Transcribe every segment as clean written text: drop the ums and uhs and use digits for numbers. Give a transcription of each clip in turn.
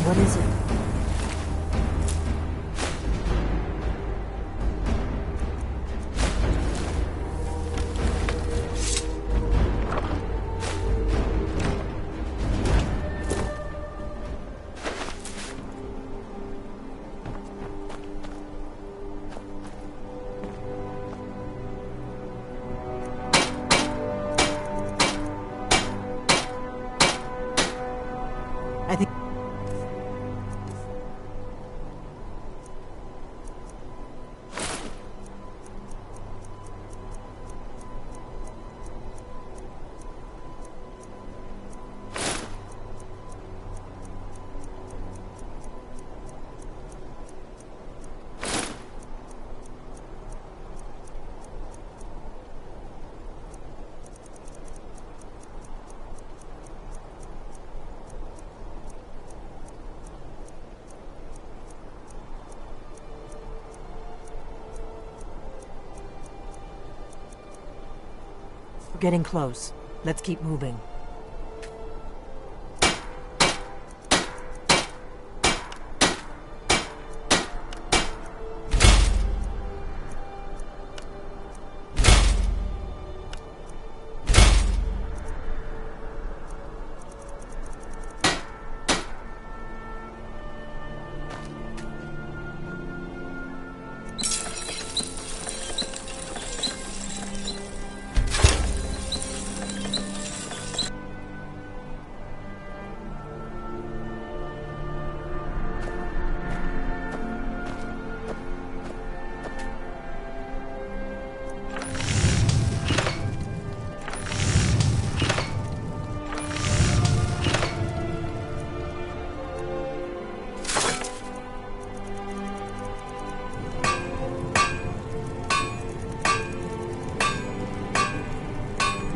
What is it? I think... We're getting close. Let's keep moving.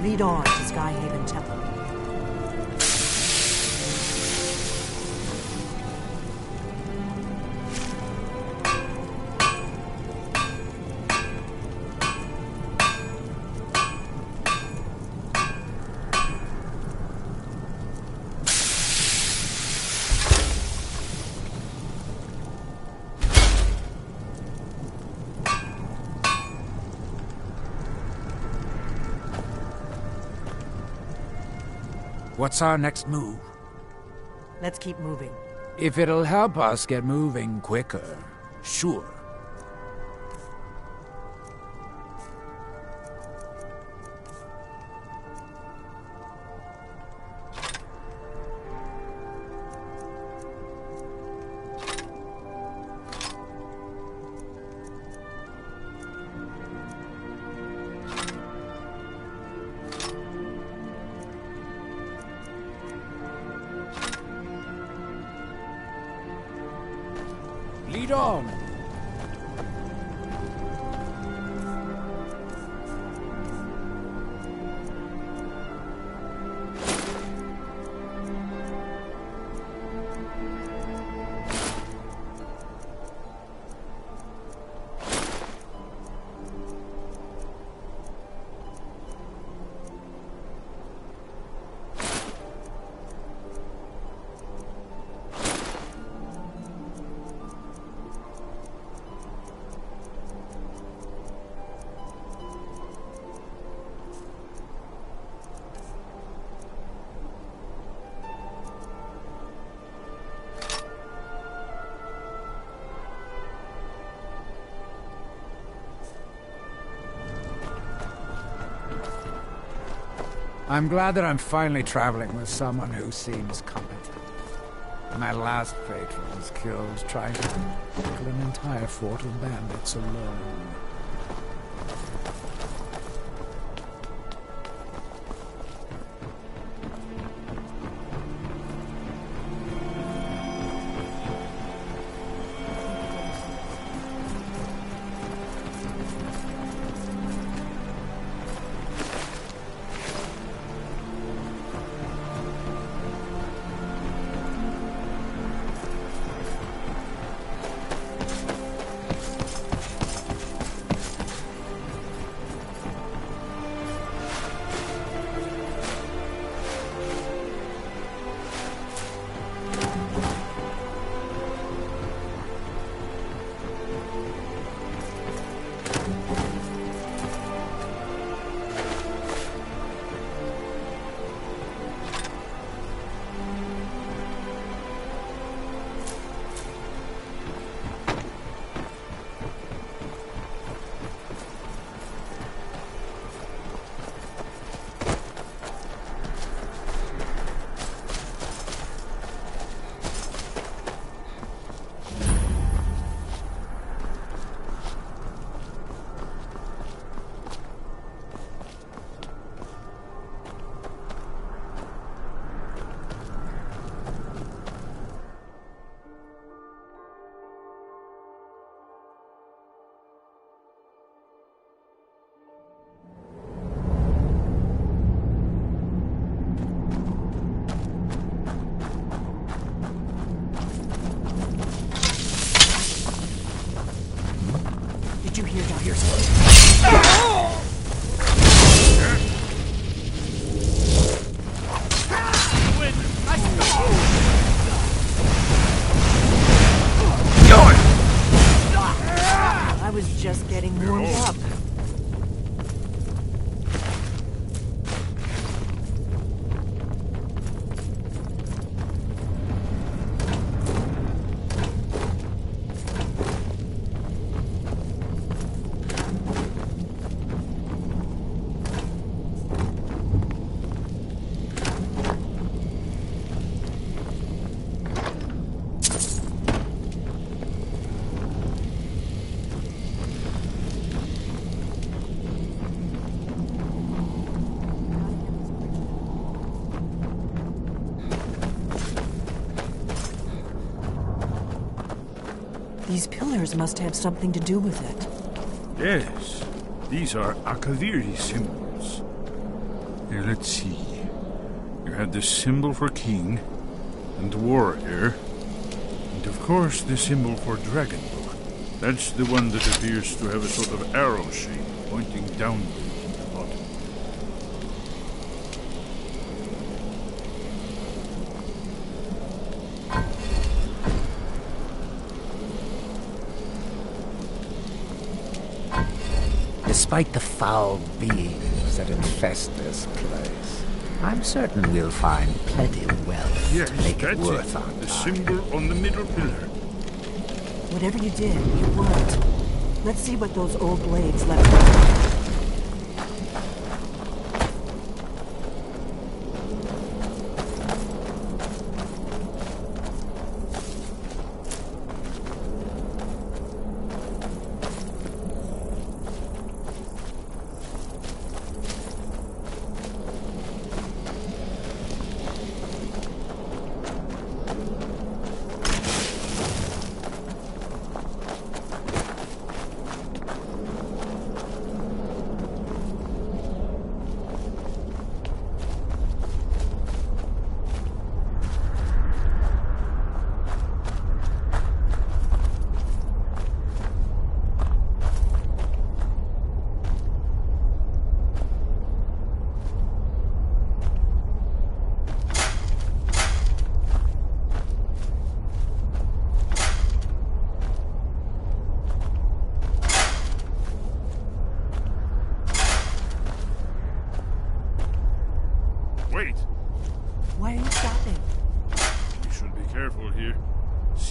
Lead on to Skyhaven Temple. What's our next move? Let's keep moving. If it'll help us get moving quicker, sure. Lead on! I'm glad that I'm finally traveling with someone who seems competent. My last patron was killed trying to tackle an entire fort of bandits alone. Did you hear that? I was just getting warmed up. These pillars must have something to do with it. Yes, these are Akaviri symbols. Here, let's see. You have the symbol for king, and warrior, and of course the symbol for dragon book. That's the one that appears to have a sort of arrow shape pointing downward from the bottom. Despite the foul beings that infest this place, I'm certain we'll find plenty of wealth Yes, to make it that's worth our the time. symbol on the middle pillar. Whatever you did, it worked. Let's see what those old blades left behind.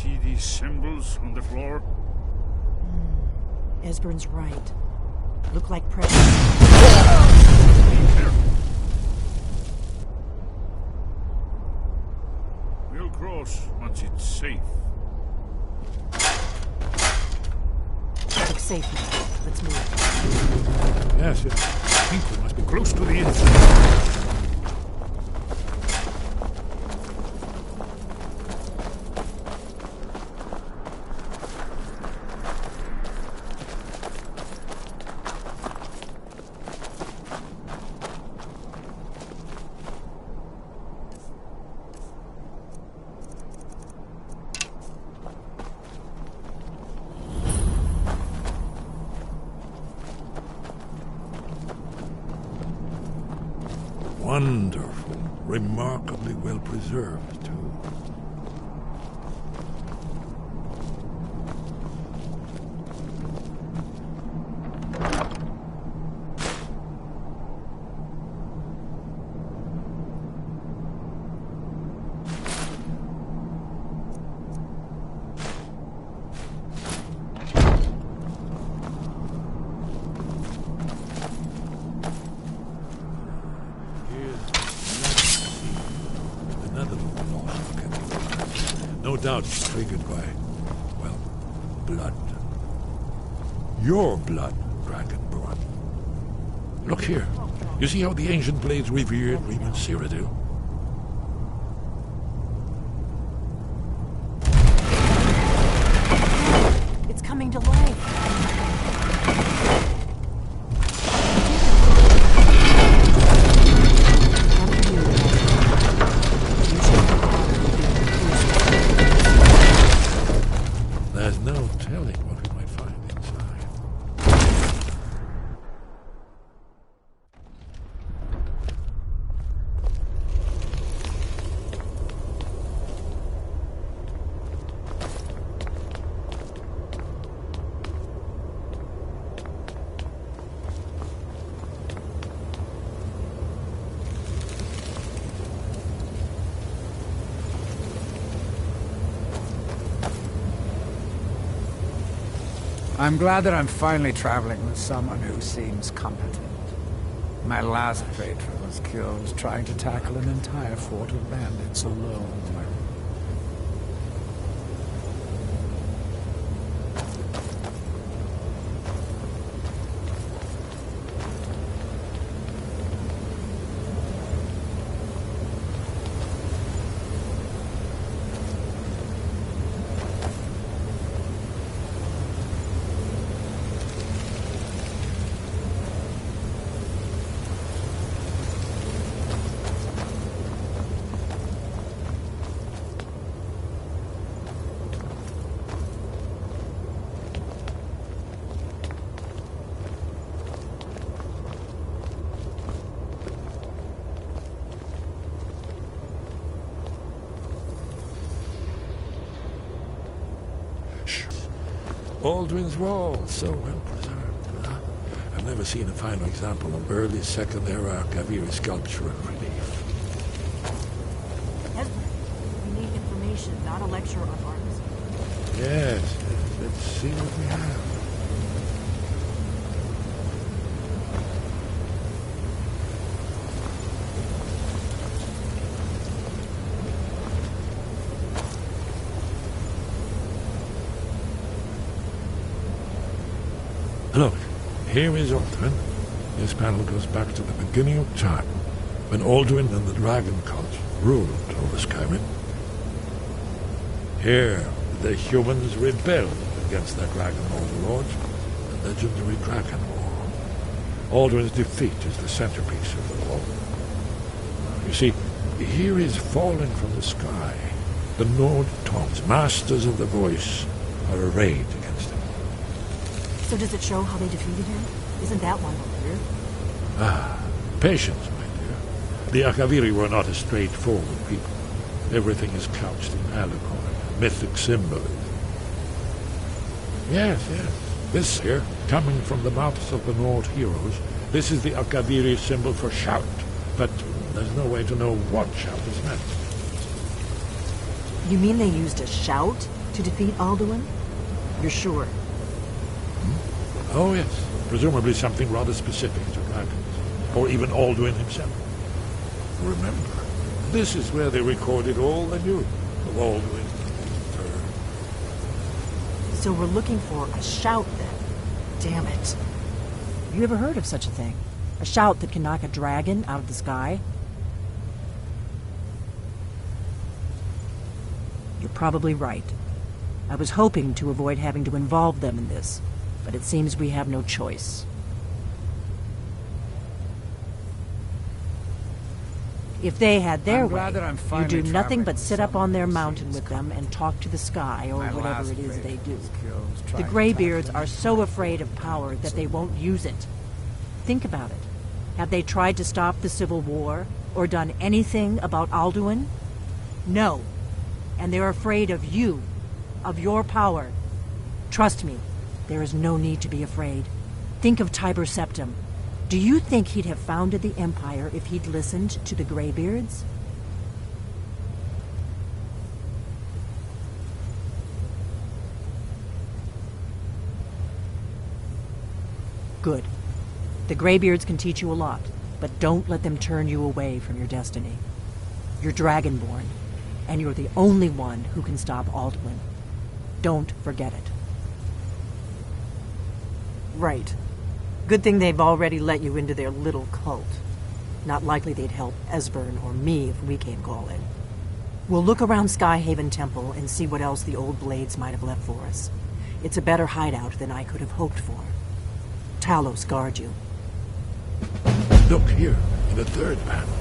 see these symbols on the floor? Esbern's right. Look like pressure. Be careful. We'll cross once it's safe. Looks safe now. Let's move. Yes, I think we must be close to the edge. Wonderful. Remarkably well preserved, too. No doubt it's triggered by, well, blood. Your blood, Dragonborn. Look here. You see how the ancient blades revered Reman Cyrodiil? It's coming to life. There's no telling what we might find inside. I'm glad that I'm finally traveling with someone who seems competent. My last patron was killed trying to tackle an entire fort of bandits alone. Aldrin's Wall, so well preserved. I've never seen a finer example of early Second Era Kaviri sculpture and relief. Esbern, we need information, not a lecture on art. Yes, let's see what we have. Look, here is Aldrin. This panel goes back to the beginning of time, when Aldrin and the Dragon Cult ruled over Skyrim. Here, the humans rebelled against their dragon overlords, the legendary Dragon War. Aldrin's defeat is the centerpiece of the wall. You see, here is falling from the sky. The Nord Tongs, masters of the voice, are arrayed against him. So does it show how they defeated him? Isn't that one more clear? Ah, patience, my dear. The Akaviri were not a straightforward people. Everything is couched in allegory, mythic symbolism. Yes. This here, coming from the mouths of the Nord heroes, this is the Akaviri symbol for shout. But there's no way to know what shout is meant. You mean they used a shout? To defeat Alduin? You're sure? Oh, yes. Presumably something rather specific to dragons. Or even Alduin himself. Remember, this is where they recorded all they knew of Alduin. So we're looking for a shout, then. Damn it. You ever heard of such a thing? A shout that can knock a dragon out of the sky? You're probably right. I was hoping to avoid having to involve them in this, but it seems we have no choice. If they had their way, you do nothing but sit up on their mountain with them and talk to the sky, or whatever it is they do. The Greybeards are so afraid of power that they won't use it. Think about it. Have they tried to stop the Civil War, or done anything about Alduin? No. And they're afraid of you, of your power. Trust me, there is no need to be afraid. Think of Tiber Septim. Do you think he'd have founded the Empire if he'd listened to the Greybeards? Good. The Greybeards can teach you a lot, but don't let them turn you away from your destiny. You're Dragonborn, and you're the only one who can stop Alduin. Don't forget it. Right. Good thing they've already let you into their little cult. Not likely they'd help Esbern or me if we came calling. We'll look around Skyhaven Temple and see what else the old blades might have left for us. It's a better hideout than I could have hoped for. Talos guard you. Look here, in the third panel.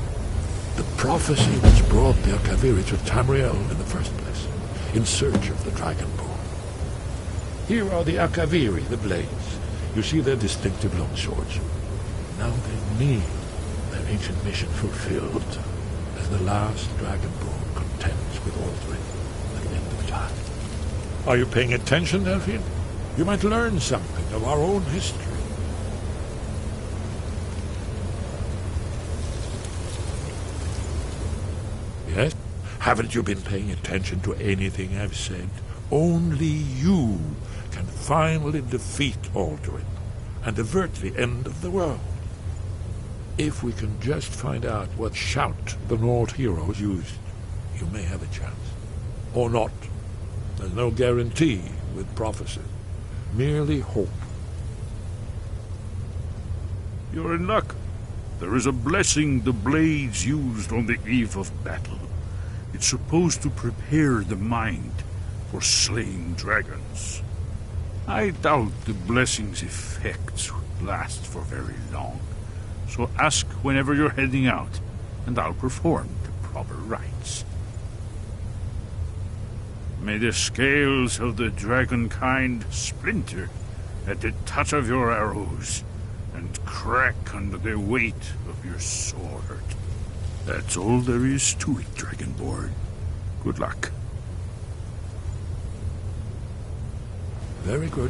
The prophecy which brought the Akaviri to Tamriel in the first place, in search of the Dragonborn. Here are the Akaviri, the blades. You see their distinctive long swords. Now they need their ancient mission fulfilled, as the last Dragonborn contends with Alduin at the end of time. Are you paying attention, Elfin? You might learn something of our own history. Yes? Haven't you been paying attention to anything I've said? Only you can finally defeat Alduin and avert the end of the world. If we can just find out what shout the Nord heroes used, you may have a chance. Or not. There's no guarantee with prophecy. Merely hope. You're in luck. There is a blessing the blades used on the eve of battle. It's supposed to prepare the mind for slaying dragons. I doubt the blessing's effects would last for very long. So ask whenever you're heading out, and I'll perform the proper rites. May the scales of the dragonkind splinter at the touch of your arrows, and crack under the weight of your sword. That's all there is to it, Dragonborn. Good luck. Very good.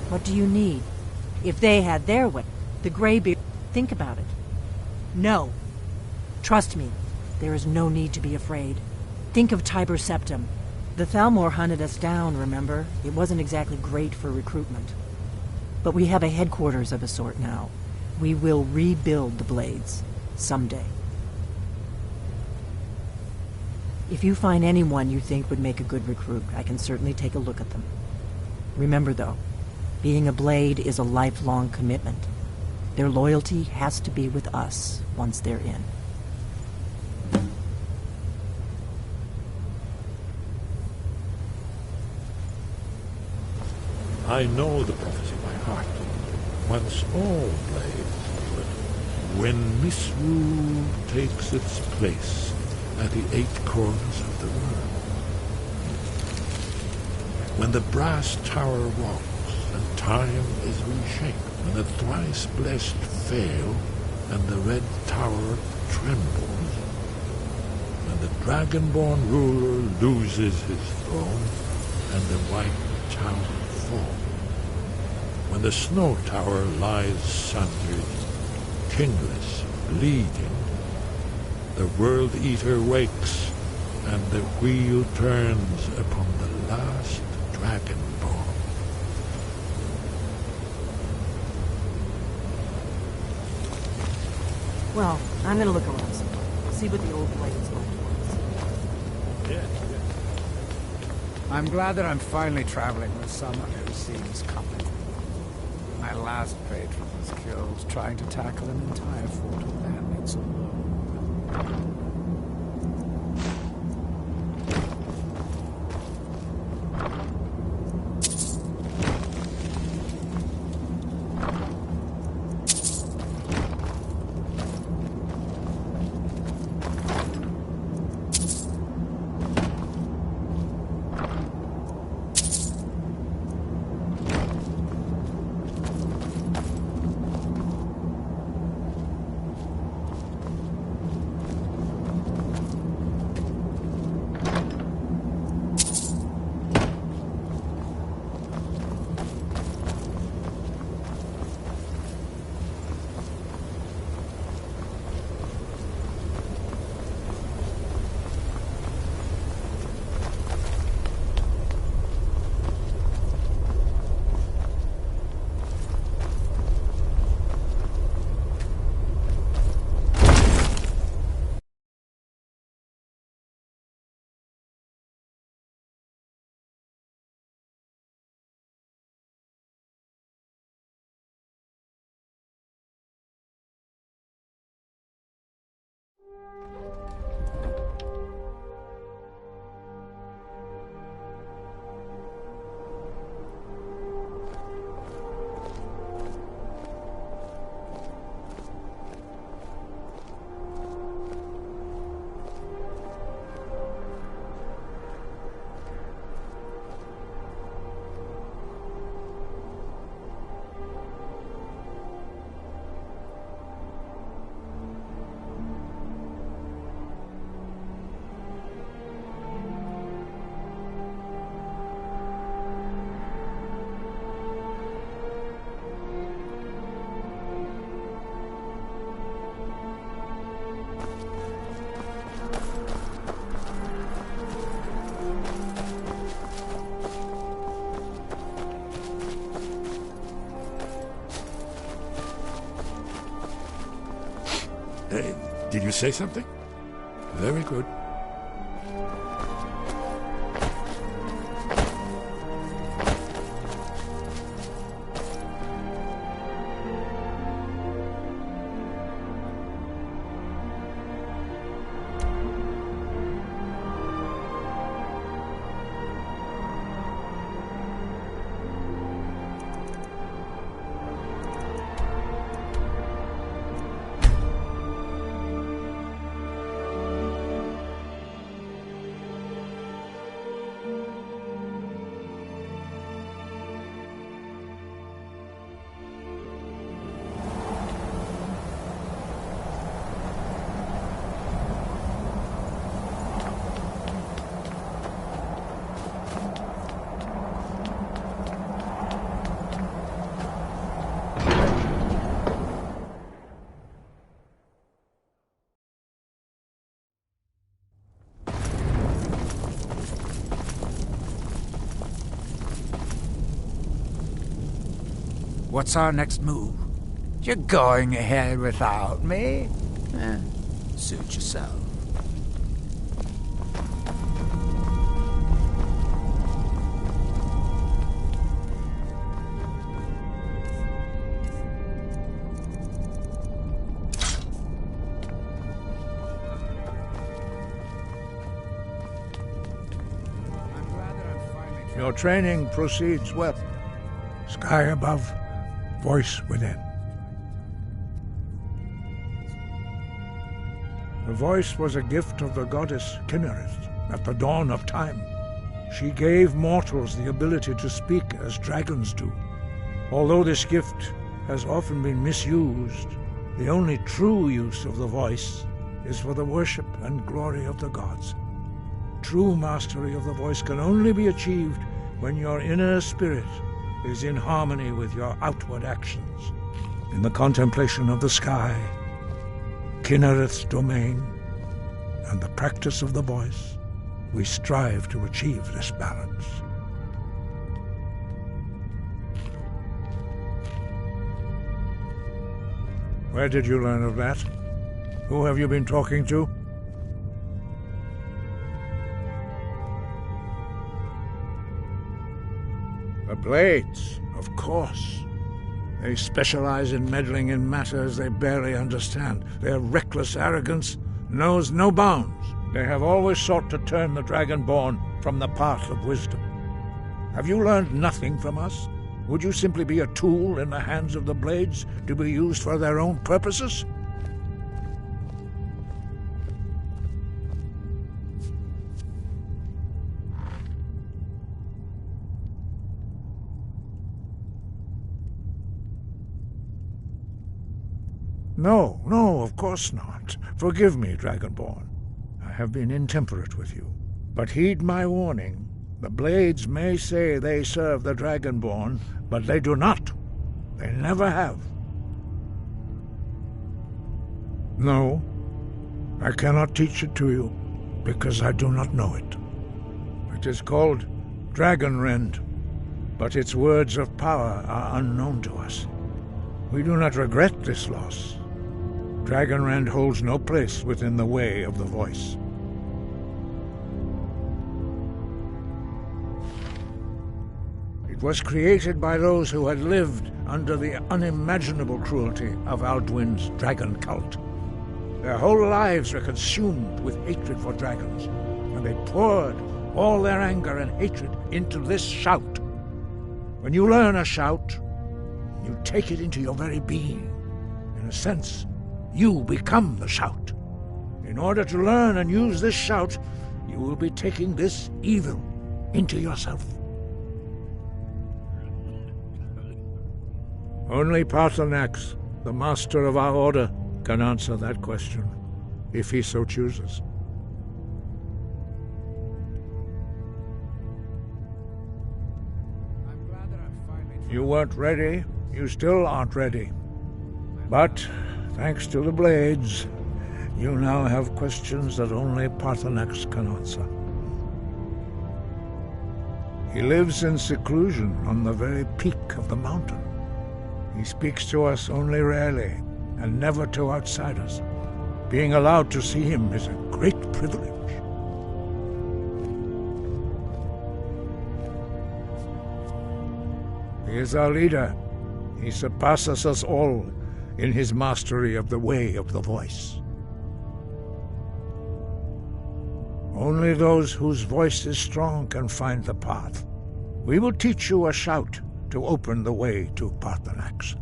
What do you need? If they had their way, the Greybeard... Think about it. No. Trust me, there is no need to be afraid. Think of Tiber Septim. The Thalmor hunted us down, remember? It wasn't exactly great for recruitment. But we have a headquarters of a sort now. We will rebuild the Blades. Someday. If you find anyone you think would make a good recruit, I can certainly take a look at them. Remember, though, being a Blade is a lifelong commitment. Their loyalty has to be with us once they're in. I know the prophecy by heart. Once all blades knew it. When misrule takes its place at the 8 corners of the world. When the brass tower rocks and time is reshaped. When the thrice blessed fail and the red tower trembles. When the dragonborn ruler loses his throne and the white tower falls. When the snow tower lies sundered, kingless, bleeding, the world eater wakes and the wheel turns upon the last dragonborn. Well, I'm gonna look around some more. See what the old blades like was. Yeah. I'm glad that I'm finally traveling with someone who seems competent. My last patron was killed trying to tackle an entire fort of bandits alone. Did you say something? Very good. What's our next move? You're going ahead without me? Suit yourself. Your training proceeds well. Sky above, voice within. The voice was a gift of the goddess Kinnereth at the dawn of time. She gave mortals the ability to speak as dragons do. Although this gift has often been misused, the only true use of the voice is for the worship and glory of the gods. True mastery of the voice can only be achieved when your inner spirit is in harmony with your outward actions. In the contemplation of the sky, Kinnereth's domain, and the practice of the voice, we strive to achieve this balance. Where did you learn of that? Who have you been talking to? The Blades, of course. They specialize in meddling in matters they barely understand. Their reckless arrogance knows no bounds. They have always sought to turn the Dragonborn from the path of wisdom. Have you learned nothing from us? Would you simply be a tool in the hands of the Blades to be used for their own purposes? No, of course not. Forgive me, Dragonborn. I have been intemperate with you. But heed my warning. The Blades may say they serve the Dragonborn, but they do not. They never have. No, I cannot teach it to you, because I do not know it. It is called Dragonrend, but its words of power are unknown to us. We do not regret this loss. Dragonrend holds no place within the way of the voice. It was created by those who had lived under the unimaginable cruelty of Alduin's dragon cult. Their whole lives were consumed with hatred for dragons, and they poured all their anger and hatred into this shout. When you learn a shout, you take it into your very being. In a sense, you become the shout. In order to learn and use this shout, you will be taking this evil into yourself. Only Paarthurnax, the master of our order, can answer that question, if he so chooses. You weren't ready. You still aren't ready. But, thanks to the Blades, you now have questions that only Paarthurnax can answer. He lives in seclusion on the very peak of the mountain. He speaks to us only rarely, and never to outsiders. Being allowed to see him is a great privilege. He is our leader. He surpasses us all in his mastery of the way of the voice. Only those whose voice is strong can find the path. We will teach you a shout to open the way to Paarthurnax.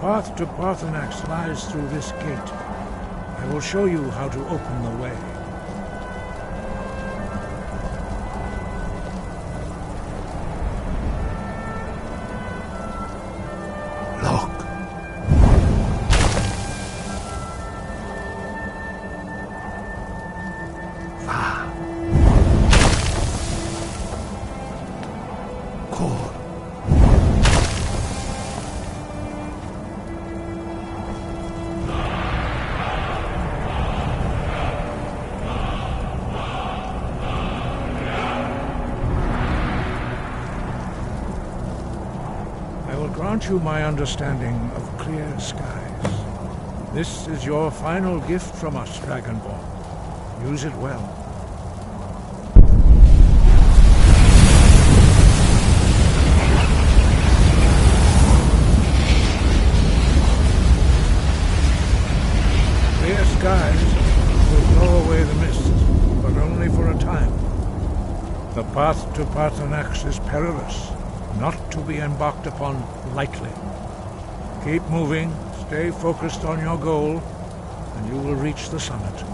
The path to Paarthurnax lies through this gate. I will show you how to open the way. Look. grant you my understanding of clear skies. This is your final gift from us, Dragonborn. Use it well. Clear skies will blow away the mist, but only for a time. The path to Paarthurnax is perilous, not to be embarked upon lightly. Keep moving, stay focused on your goal, and you will reach the summit.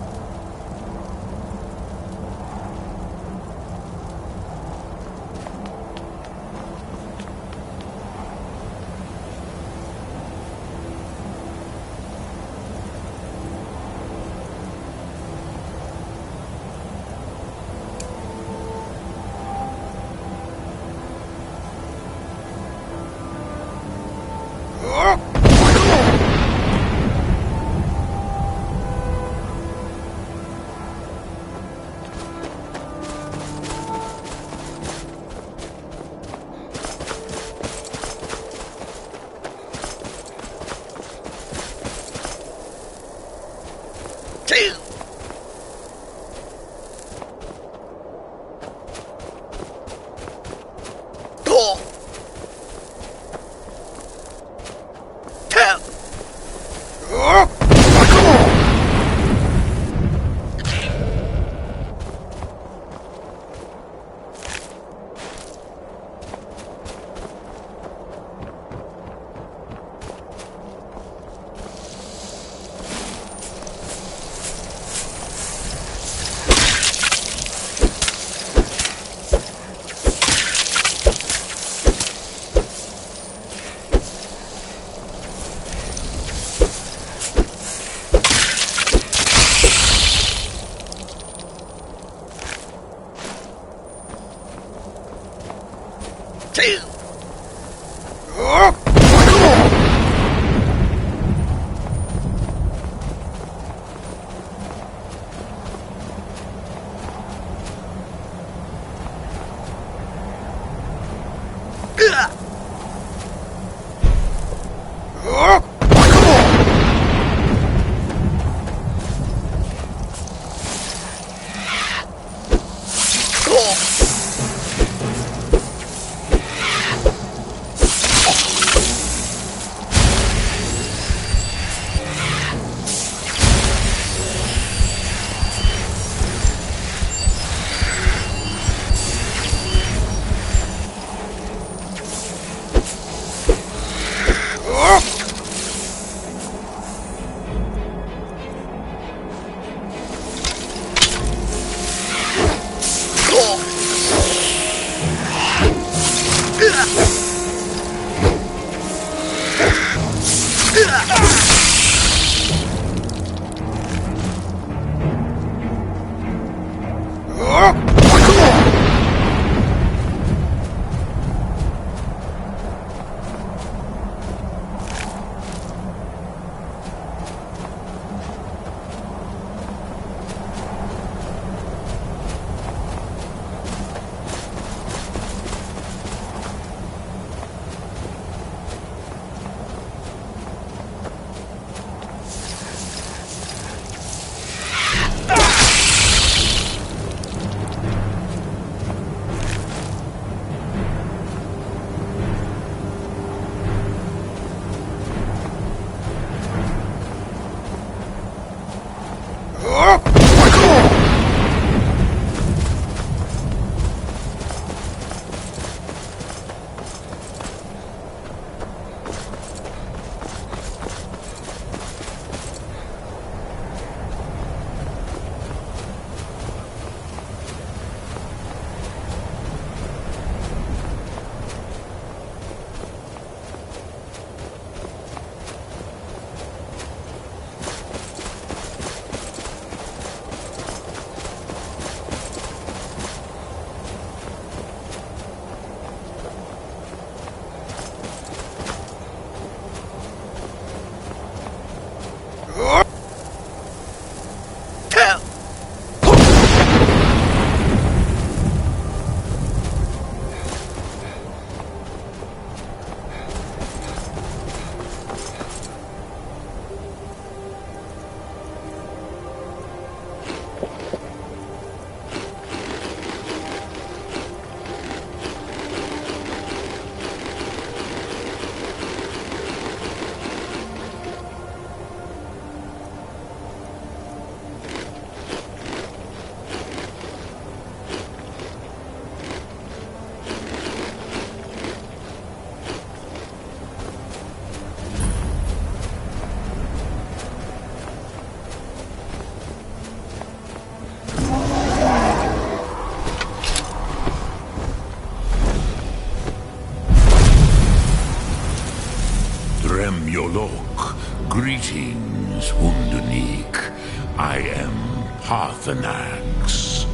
Drem Yolok, greetings, Hundunik. I am Parthenax.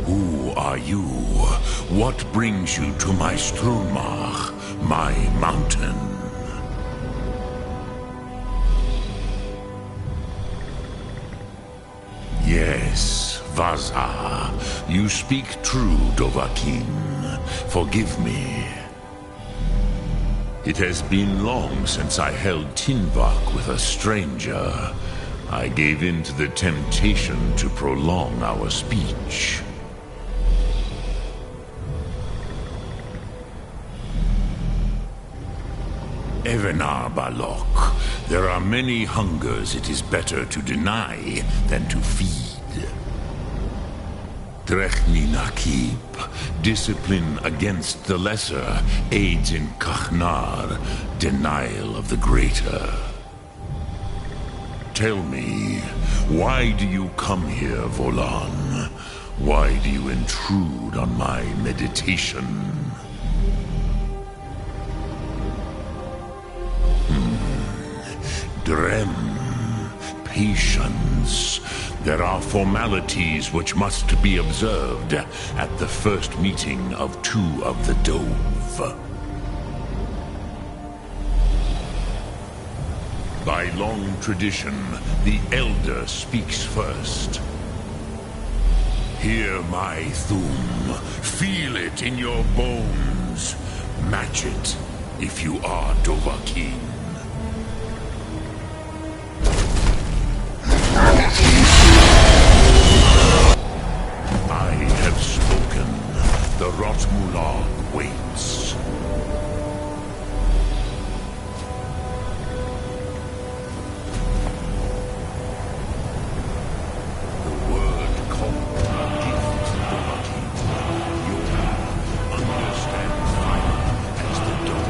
Who are you? What brings you to my Strunmach, my mountain? Yes, Vaza, you speak true, Dovahkiin. Forgive me. It has been long since I held Tinvak with a stranger. I gave in to the temptation to prolong our speech. Evenar Balok, there are many hungers it is better to deny than to feed. Drechni Nakib, discipline against the lesser, aids in Kachnar, denial of the greater. Tell me, why do you come here, Volan? Why do you intrude on my meditation? Drem, patience. There are formalities which must be observed at the first meeting of two of the Dove. By long tradition, the Elder speaks first. Hear my Thum. Feel it in your bones. Match it if you are Dovahkiin. I have spoken. The Rotmulag waits. The word called a gift, Dovahkiin. You understand fire as the Dove.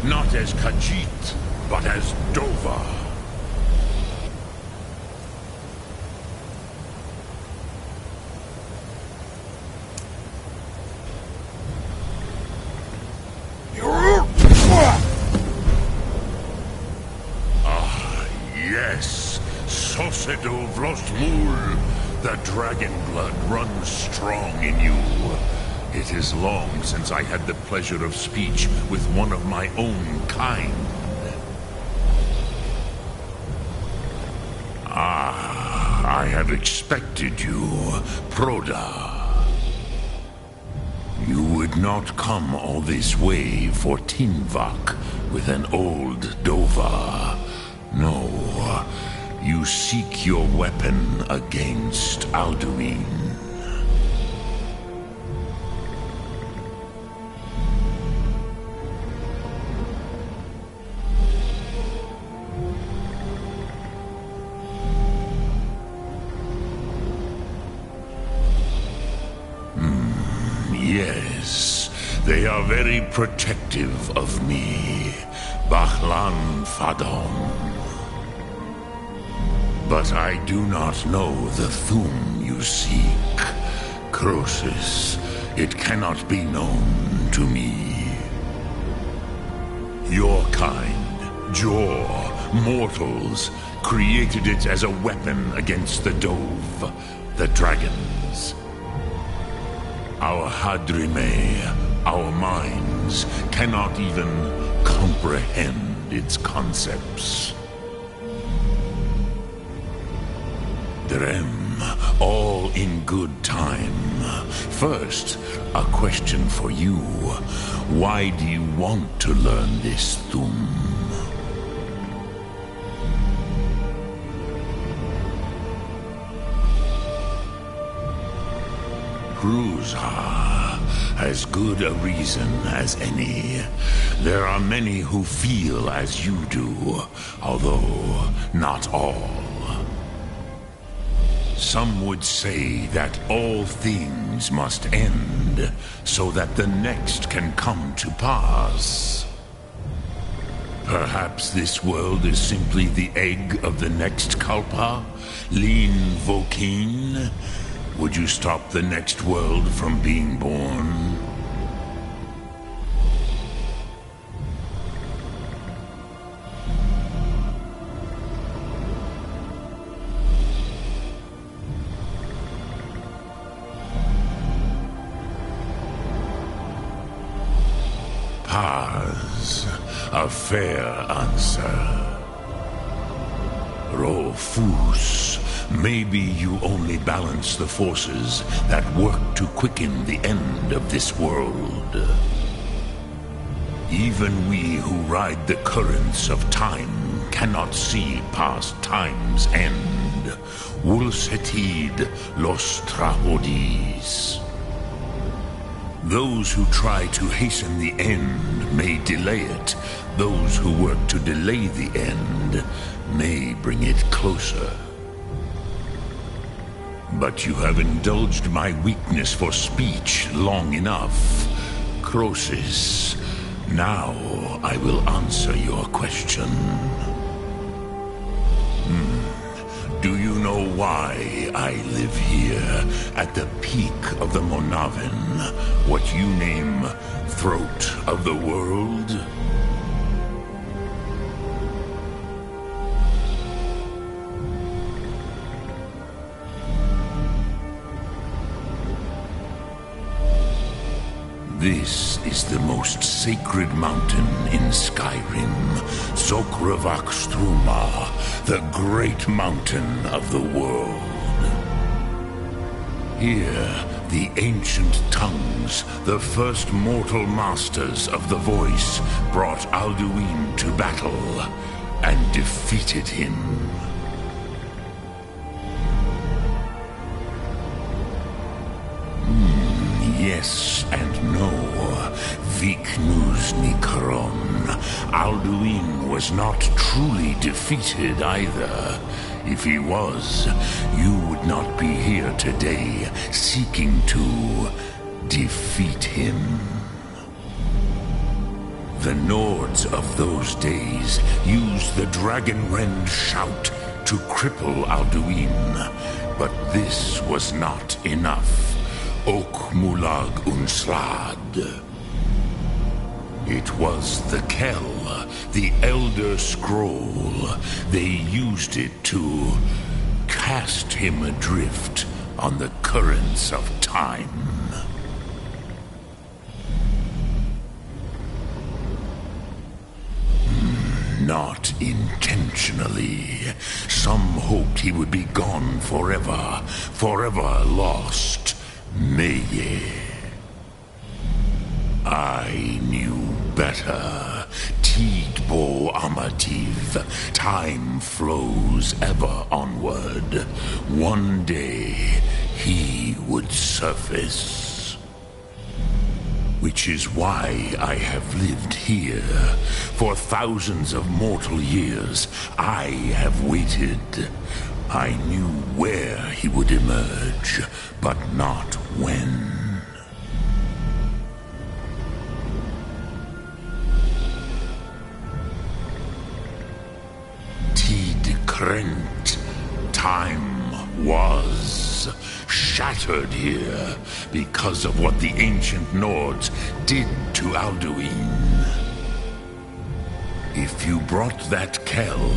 Not as Khajiit, but as Dova. Ah, yes. Sosedo Vrostmul. The dragon blood runs strong in you. It is long since I had the pleasure of speech with one of my own kind. Ah, I have expected you, Proda. You would not come all this way for Tinvak with an old Dova. No, you seek your weapon against Alduin. Yes, they are very protective of me, Bahlan Fadon. But I do not know the Thum you seek. Croesus, it cannot be known to me. Your kind, Jor, mortals, created it as a weapon against the Dove, the dragons. Our Hadrime, our minds, cannot even comprehend its concepts. Drem, all in good time. First, a question for you. Why do you want to learn this Thum? Cruzha, as good a reason as any. There are many who feel as you do, although not all. Some would say that all things must end, so that the next can come to pass. Perhaps this world is simply the egg of the next Kalpa, Lin Vokin. Would you stop the next world from being born? Paz, a fair answer. Rofus, maybe you only balance the forces that work to quicken the end of this world. Even we who ride the currents of time cannot see past time's end. Wulsetid los trahodis. Those who try to hasten the end may delay it. Those who work to delay the end may bring it closer. But you have indulged my weakness for speech long enough. Croesus, now I will answer your question. Do you know why I live here, at the peak of the Monavin, what you name throat of the world? This is the most sacred mountain in Skyrim, Zokravak Struma, the great mountain of the world. Here, the ancient tongues, the first mortal masters of the voice, brought Alduin to battle and defeated him. Yes and no. Viknus Nikron. Alduin was not truly defeated either. If he was, you would not be here today seeking to defeat him. The Nords of those days used the Dragonrend shout to cripple Alduin, but this was not enough. Ok Mulag Unslad. It was the Kell, the Elder Scroll. They used it to cast him adrift on the currents of time. Not intentionally. Some hoped he would be gone forever, forever lost. Meye. I knew better. Tidbo Amativ. Time flows ever onward. One day, he would surface. Which is why I have lived here. For thousands of mortal years, I have waited. I knew where he would emerge, but not when. Tid Krent, time was shattered here because of what the ancient Nords did to Alduin. If you brought that Kell,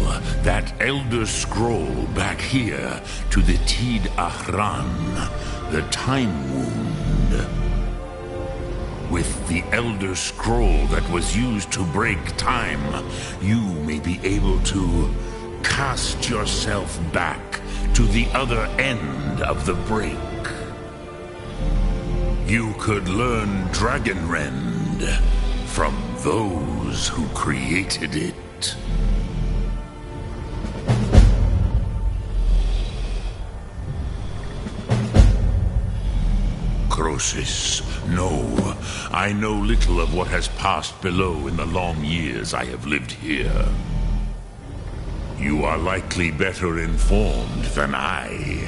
that Elder Scroll back here to the Tid Ahran, the Time Wound, with the Elder Scroll that was used to break time, you may be able to cast yourself back to the other end of the break. You could learn Dragonrend from those who created it. Croesus, no. I know little of what has passed below in the long years I have lived here. You are likely better informed than I.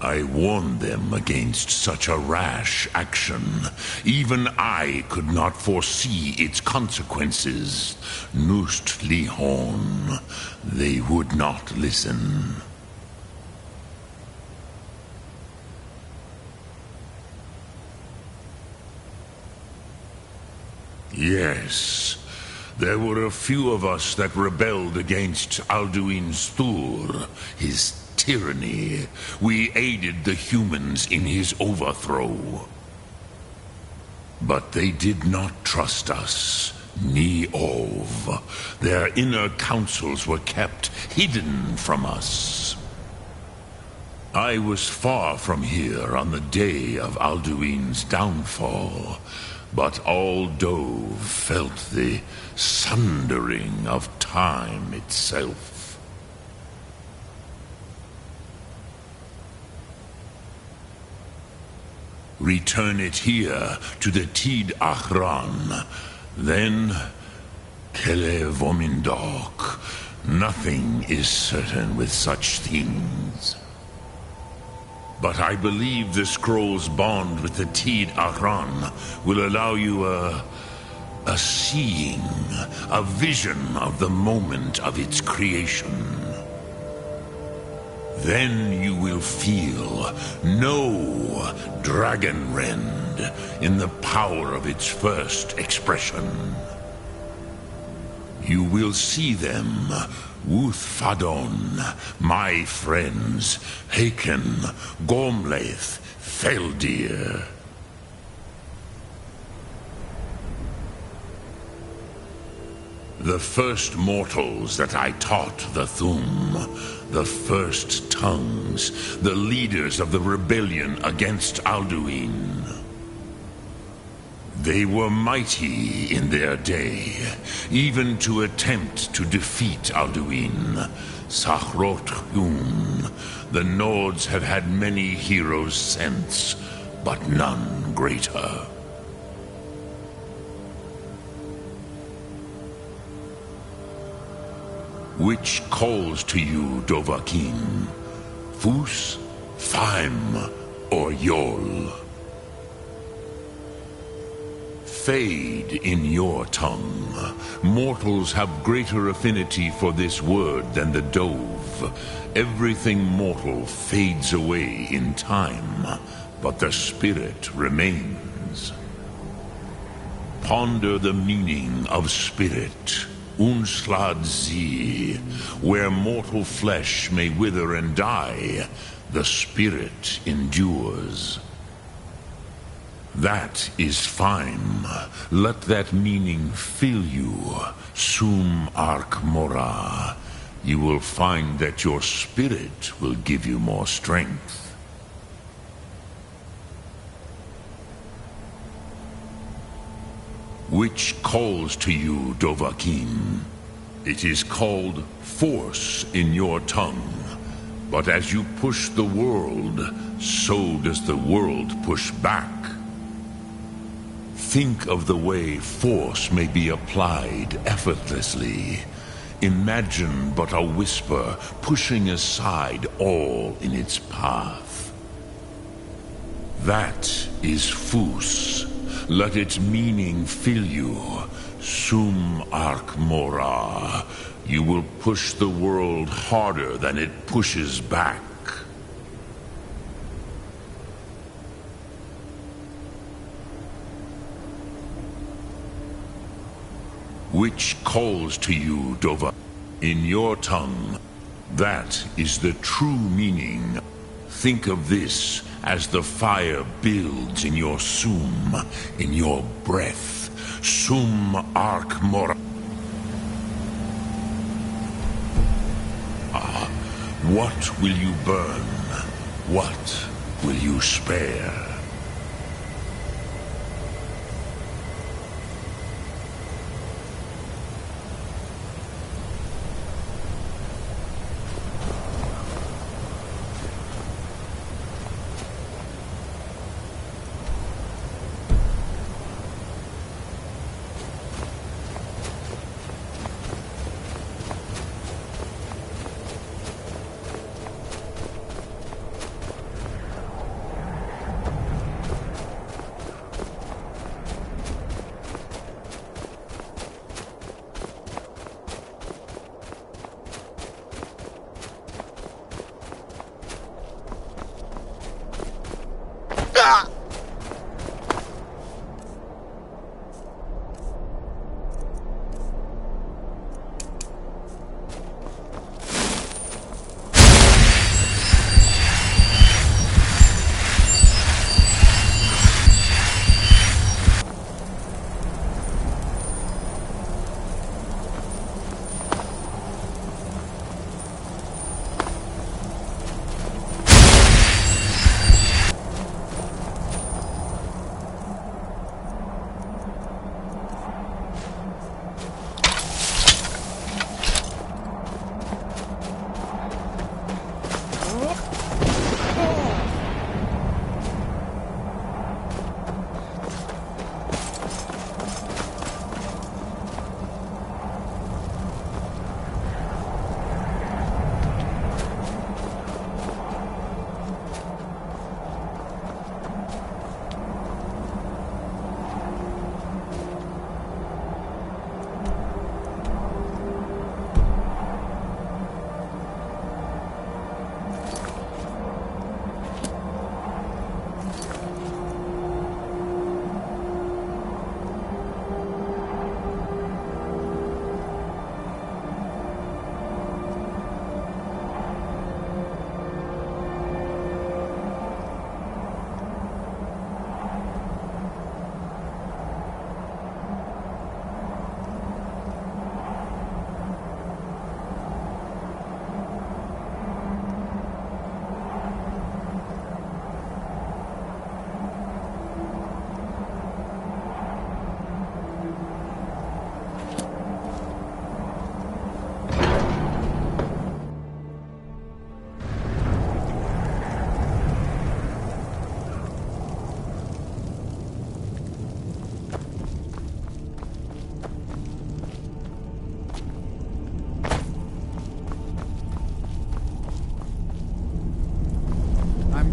I warned them against such a rash action. Even I could not foresee its consequences. Nust Lihon. They would not listen. Yes, there were a few of us that rebelled against Alduin Stur, his tyranny. We aided the humans in his overthrow. But they did not trust us. Ni Ov. Their inner counsels were kept hidden from us. I was far from here on the day of Alduin's downfall, but all Dove felt the sundering of time itself. Return it here to the Tid Achran. Then, Kele Vomindok. Nothing is certain with such things. But I believe the scroll's bond with the Tid Achran will allow you a seeing, a vision of the moment of its creation. Then you will feel, know Dragonrend in the power of its first expression. You will see them, Wuthfadon, my friends, Haken, Gormlaith, Feldir. The first mortals that I taught the Thum, the first tongues, the leaders of the rebellion against Alduin. They were mighty in their day, even to attempt to defeat Alduin. Sakhrot Hun. The Nords have had many heroes since, but none greater. Which calls to you, Dovahkiin? Fus, Faim, or Yol? Fade in your tongue. Mortals have greater affinity for this word than the Dove. Everything mortal fades away in time, but the spirit remains. Ponder the meaning of spirit. Unslad Zi, where mortal flesh may wither and die, the spirit endures. That is fine. Let that meaning fill you. Sum Ark Mora. You will find that your spirit will give you more strength. Which calls to you, Dovahkiin? It is called force in your tongue. But as you push the world, so does the world push back. Think of the way force may be applied effortlessly. Imagine but a whisper pushing aside all in its path. That is Fus. Let its meaning fill you. Sum Ark Mora. You will push the world harder than it pushes back. Which calls to you, Dova? In your tongue, that is the true meaning. Think of this as the fire builds in your sum, in your breath. Sum Ark Mora. Ah, what will you burn? What will you spare?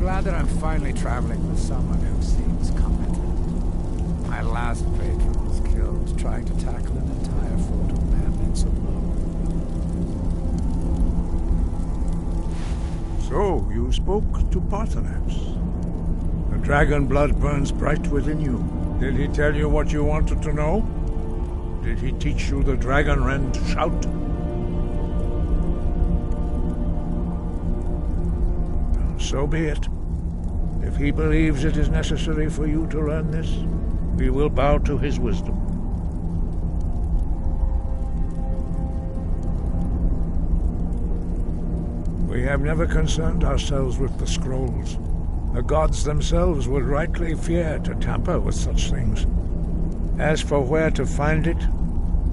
glad that I'm finally traveling with someone who seems competent. My last patron was killed trying to tackle an entire fort of bandits alone. So, you spoke to Paarthurnax. The dragon blood burns bright within you. Did he tell you what you wanted to know? Did he teach you the dragon rend shout? So be it. If he believes it is necessary for you to learn this, we will bow to his wisdom. We have never concerned ourselves with the scrolls. The gods themselves would rightly fear to tamper with such things. As for where to find it,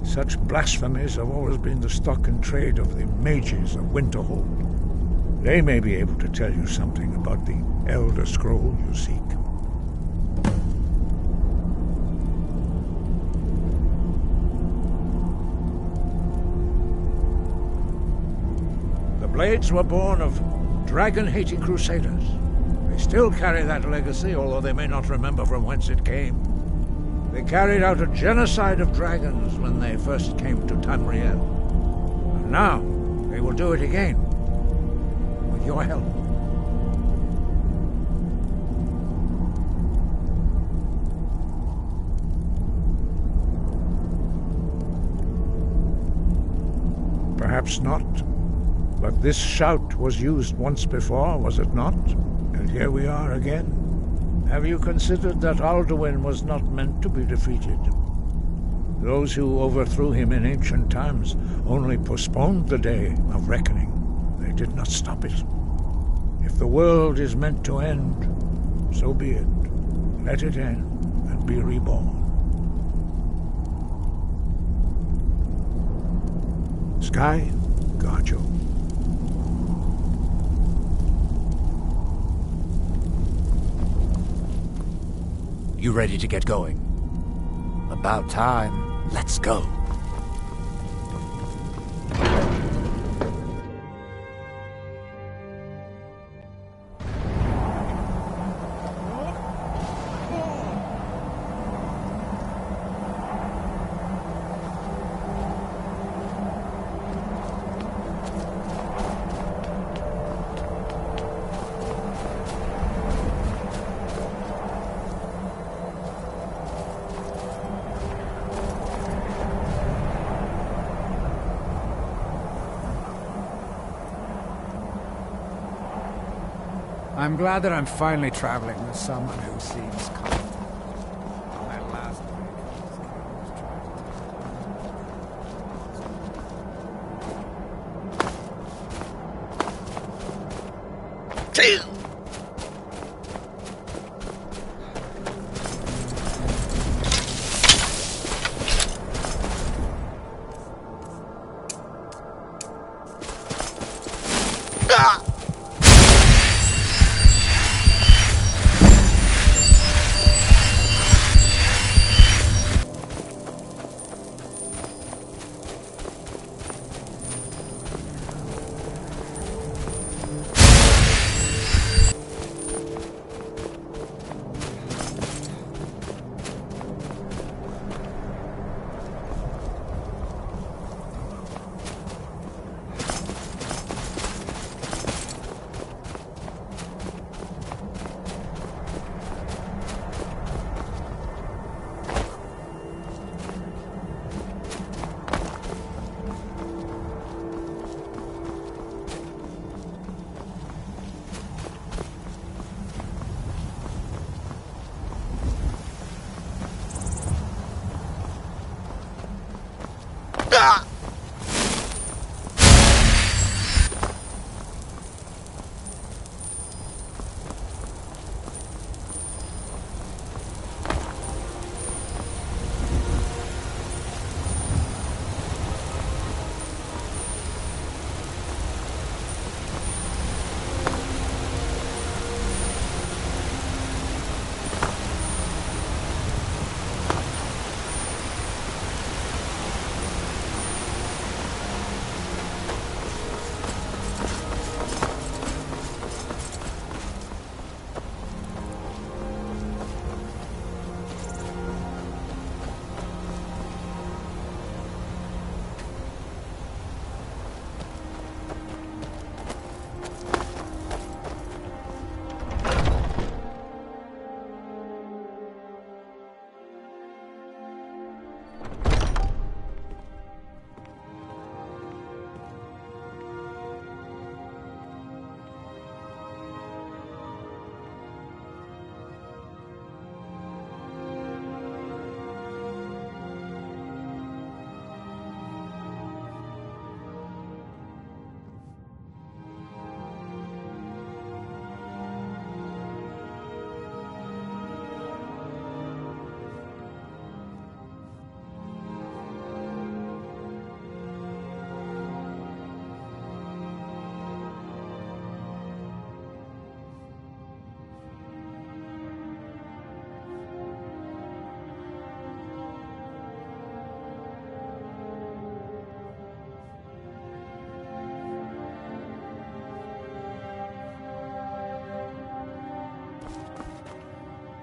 such blasphemies have always been the stock and trade of the mages of Winterhold. They may be able to tell you something about the Elder Scroll you seek. The Blades were born of dragon-hating crusaders. They still carry that legacy, although they may not remember from whence it came. They carried out a genocide of dragons when they first came to Tamriel. And now, they will do it again. With your help. Perhaps not. But this shout was used once before, was it not? And here we are again. Have you considered that Alduin was not meant to be defeated? Those who overthrew him in ancient times only postponed the day of reckoning. They did not stop it. If the world is meant to end, so be it. Let it end and be reborn. Sky, guard you. You ready to get going? About time. Let's go. I'm glad that I'm finally traveling with someone who seems competent. My last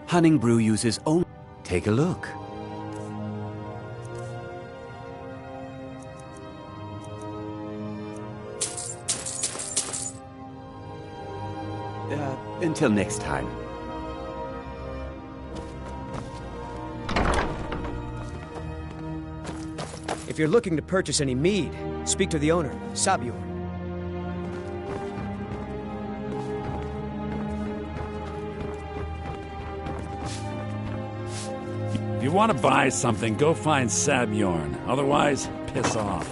Hunning brew uses only... Take a look. Until next time. If you're looking to purchase any mead, speak to the owner, Sabior. If you want to buy something, go find Sabjorn. Otherwise, piss off.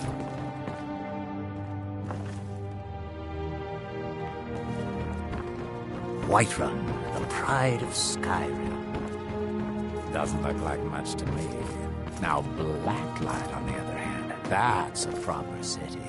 Whiterun, the pride of Skyrim. Doesn't look like much to me. Now Blacklight, on the other hand, that's a proper city.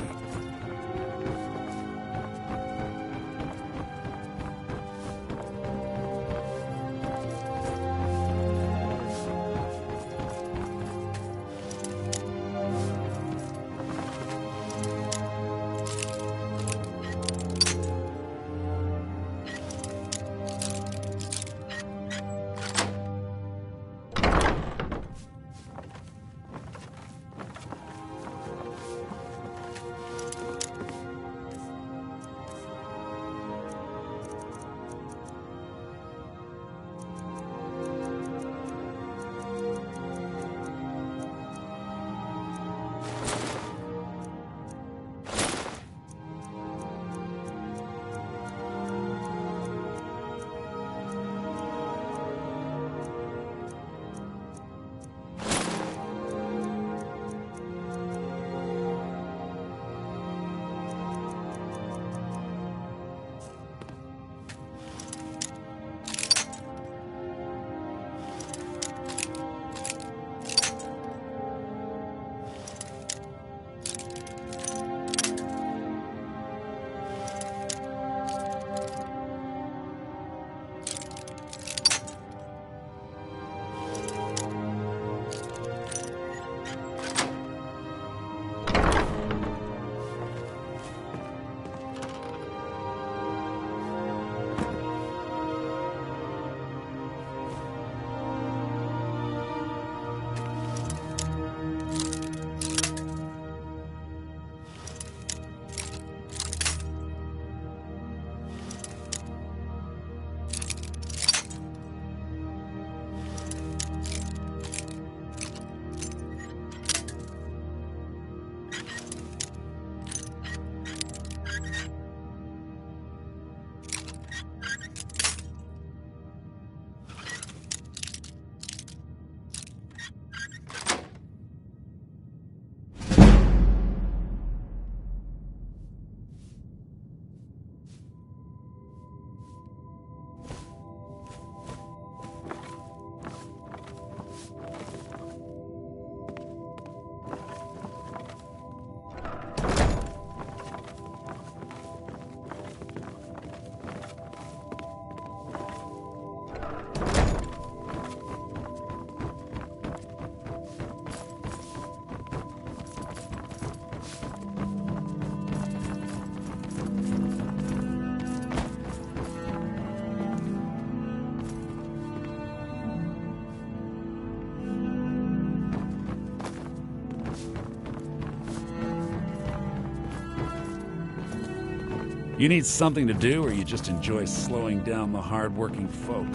You need something to do, or you just enjoy slowing down the hard-working folk?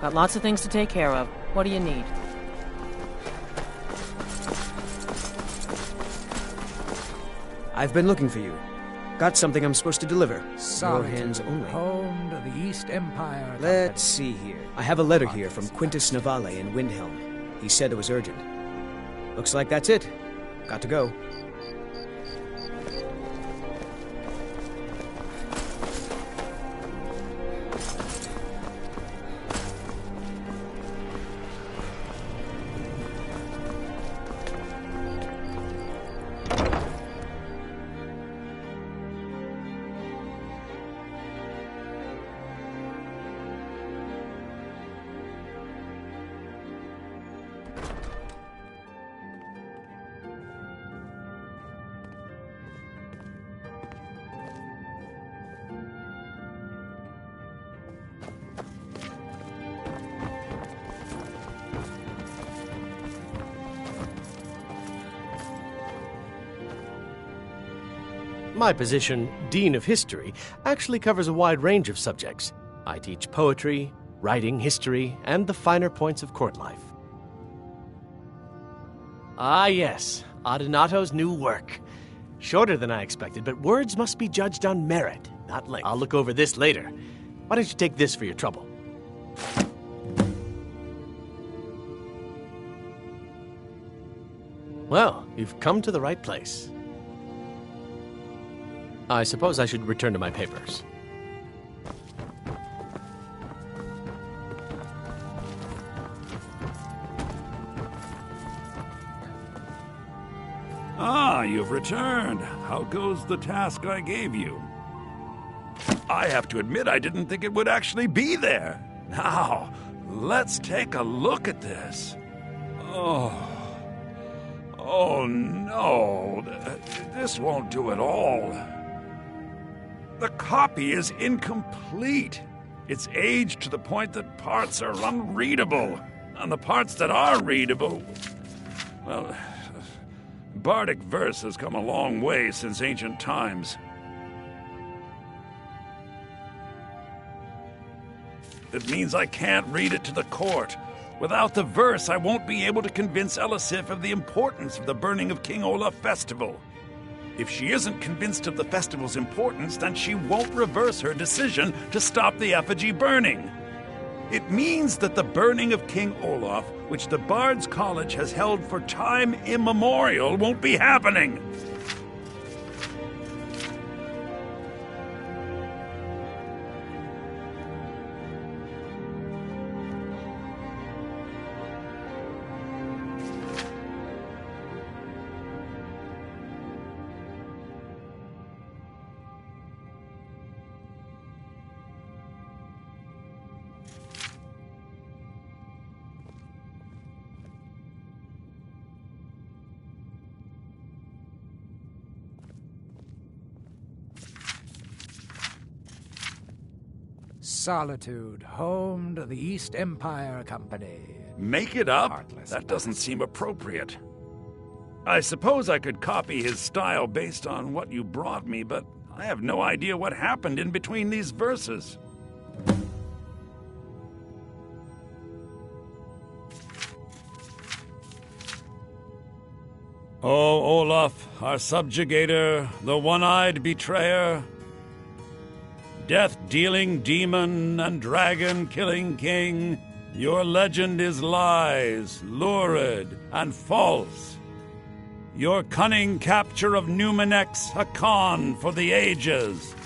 Got lots of things to take care of. What do you need? I've been looking for you. Got something I'm supposed to deliver. Solitude, Your hands only. Home to the East Empire. Let's see here. I have a letter here from Quintus Navale in Windhelm. He said it was urgent. Looks like that's it. Got to go. My position, Dean of History, actually covers a wide range of subjects. I teach poetry, writing, history, and the finer points of court life. Ah, yes, Adonato's new work. Shorter than I expected, but words must be judged on merit, not length. I'll look over this later. Why don't you take this for your trouble? Well, you've come to the right place. I suppose I should return to my papers. Ah, you've returned. How goes the task I gave you? I have to admit I didn't think it would actually be there. Now, let's take a look at this. Oh no, this won't do at all. The copy is incomplete. It's aged to the point that parts are unreadable. And the parts that are readable, well, bardic verse has come a long way since ancient times. It means I can't read it to the court. Without the verse, I won't be able to convince Elisif of the importance of the burning of King Olaf festival. If she isn't convinced of the festival's importance, then she won't reverse her decision to stop the effigy burning. It means that the burning of King Olaf, which the Bard's College has held for time immemorial, won't be happening. Solitude, home to the East Empire Company. Make it up? Heartless That doesn't seem appropriate. I suppose I could copy his style based on what you brought me, but I have no idea what happened in between these verses. Oh, Olaf, our subjugator, the one-eyed betrayer, death-dealing demon and dragon-killing king, your legend is lies, lurid, and false. Your cunning capture of Numenex, a con for the ages.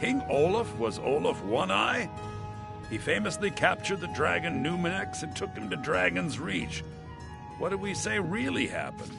King Olaf was Olaf One-Eye? He famously captured the dragon Numenex and took him to Dragon's Reach. What did we say really happened?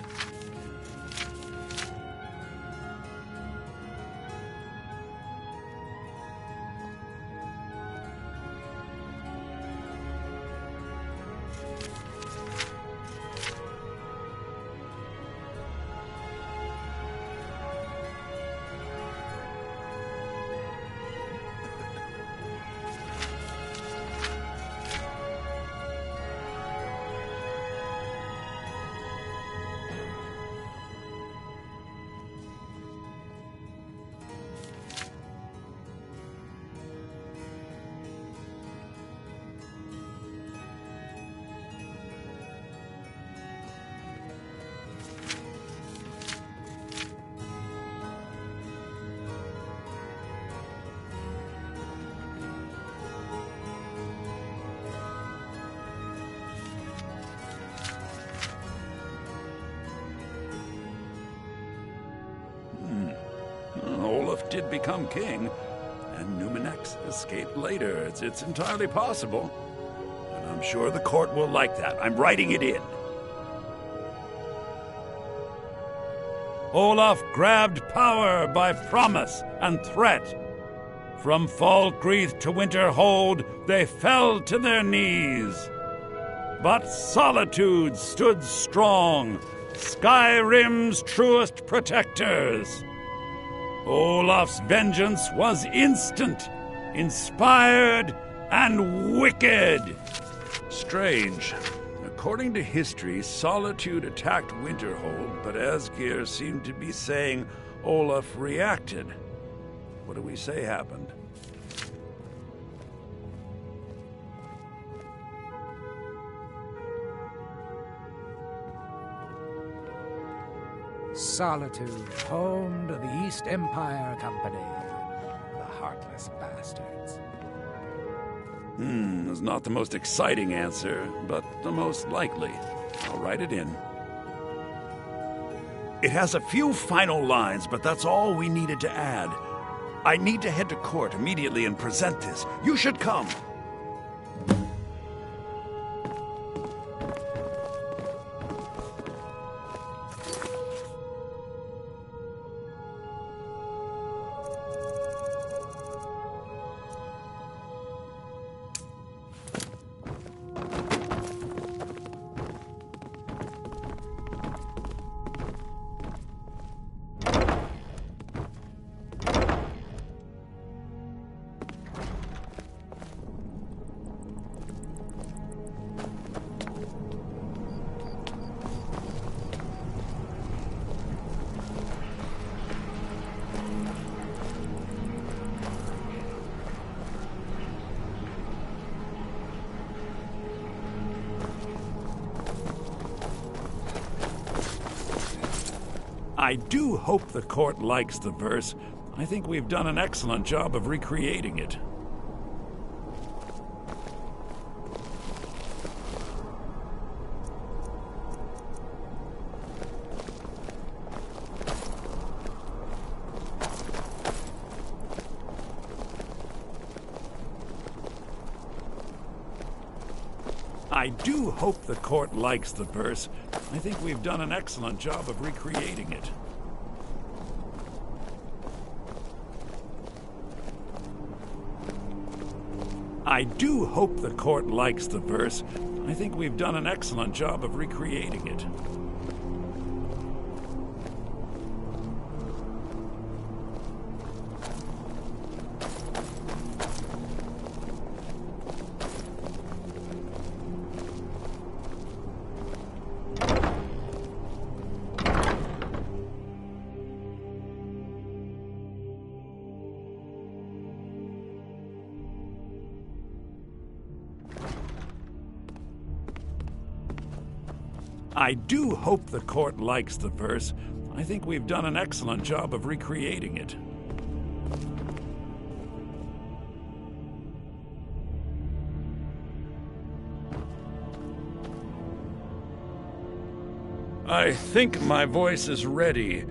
did become king, and Numenex escaped later. It's entirely possible. And I'm sure the court will like that. I'm writing it in. Olaf grabbed power by promise and threat. From Falkreath to Winterhold, they fell to their knees. But Solitude stood strong, Skyrim's truest protectors. Olaf's vengeance was instant, inspired, and wicked. Strange. According to history, Solitude attacked Winterhold, but Asgeir seemed to be saying Olaf reacted. What do we say happened? Solitude, home to the East Empire Company. The heartless bastards. Is not the most exciting answer, but the most likely. I'll write it in. It has a few final lines, but that's all we needed to add. I need to head to court immediately and present this. You should come. I do hope the court likes the verse. I think we've done an excellent job of recreating it. I do hope the court likes the verse. I think we've done an excellent job of recreating it. I do hope the court likes the verse. I think we've done an excellent job of recreating it. I do hope the court likes the verse. I think we've done an excellent job of recreating it. I think my voice is ready.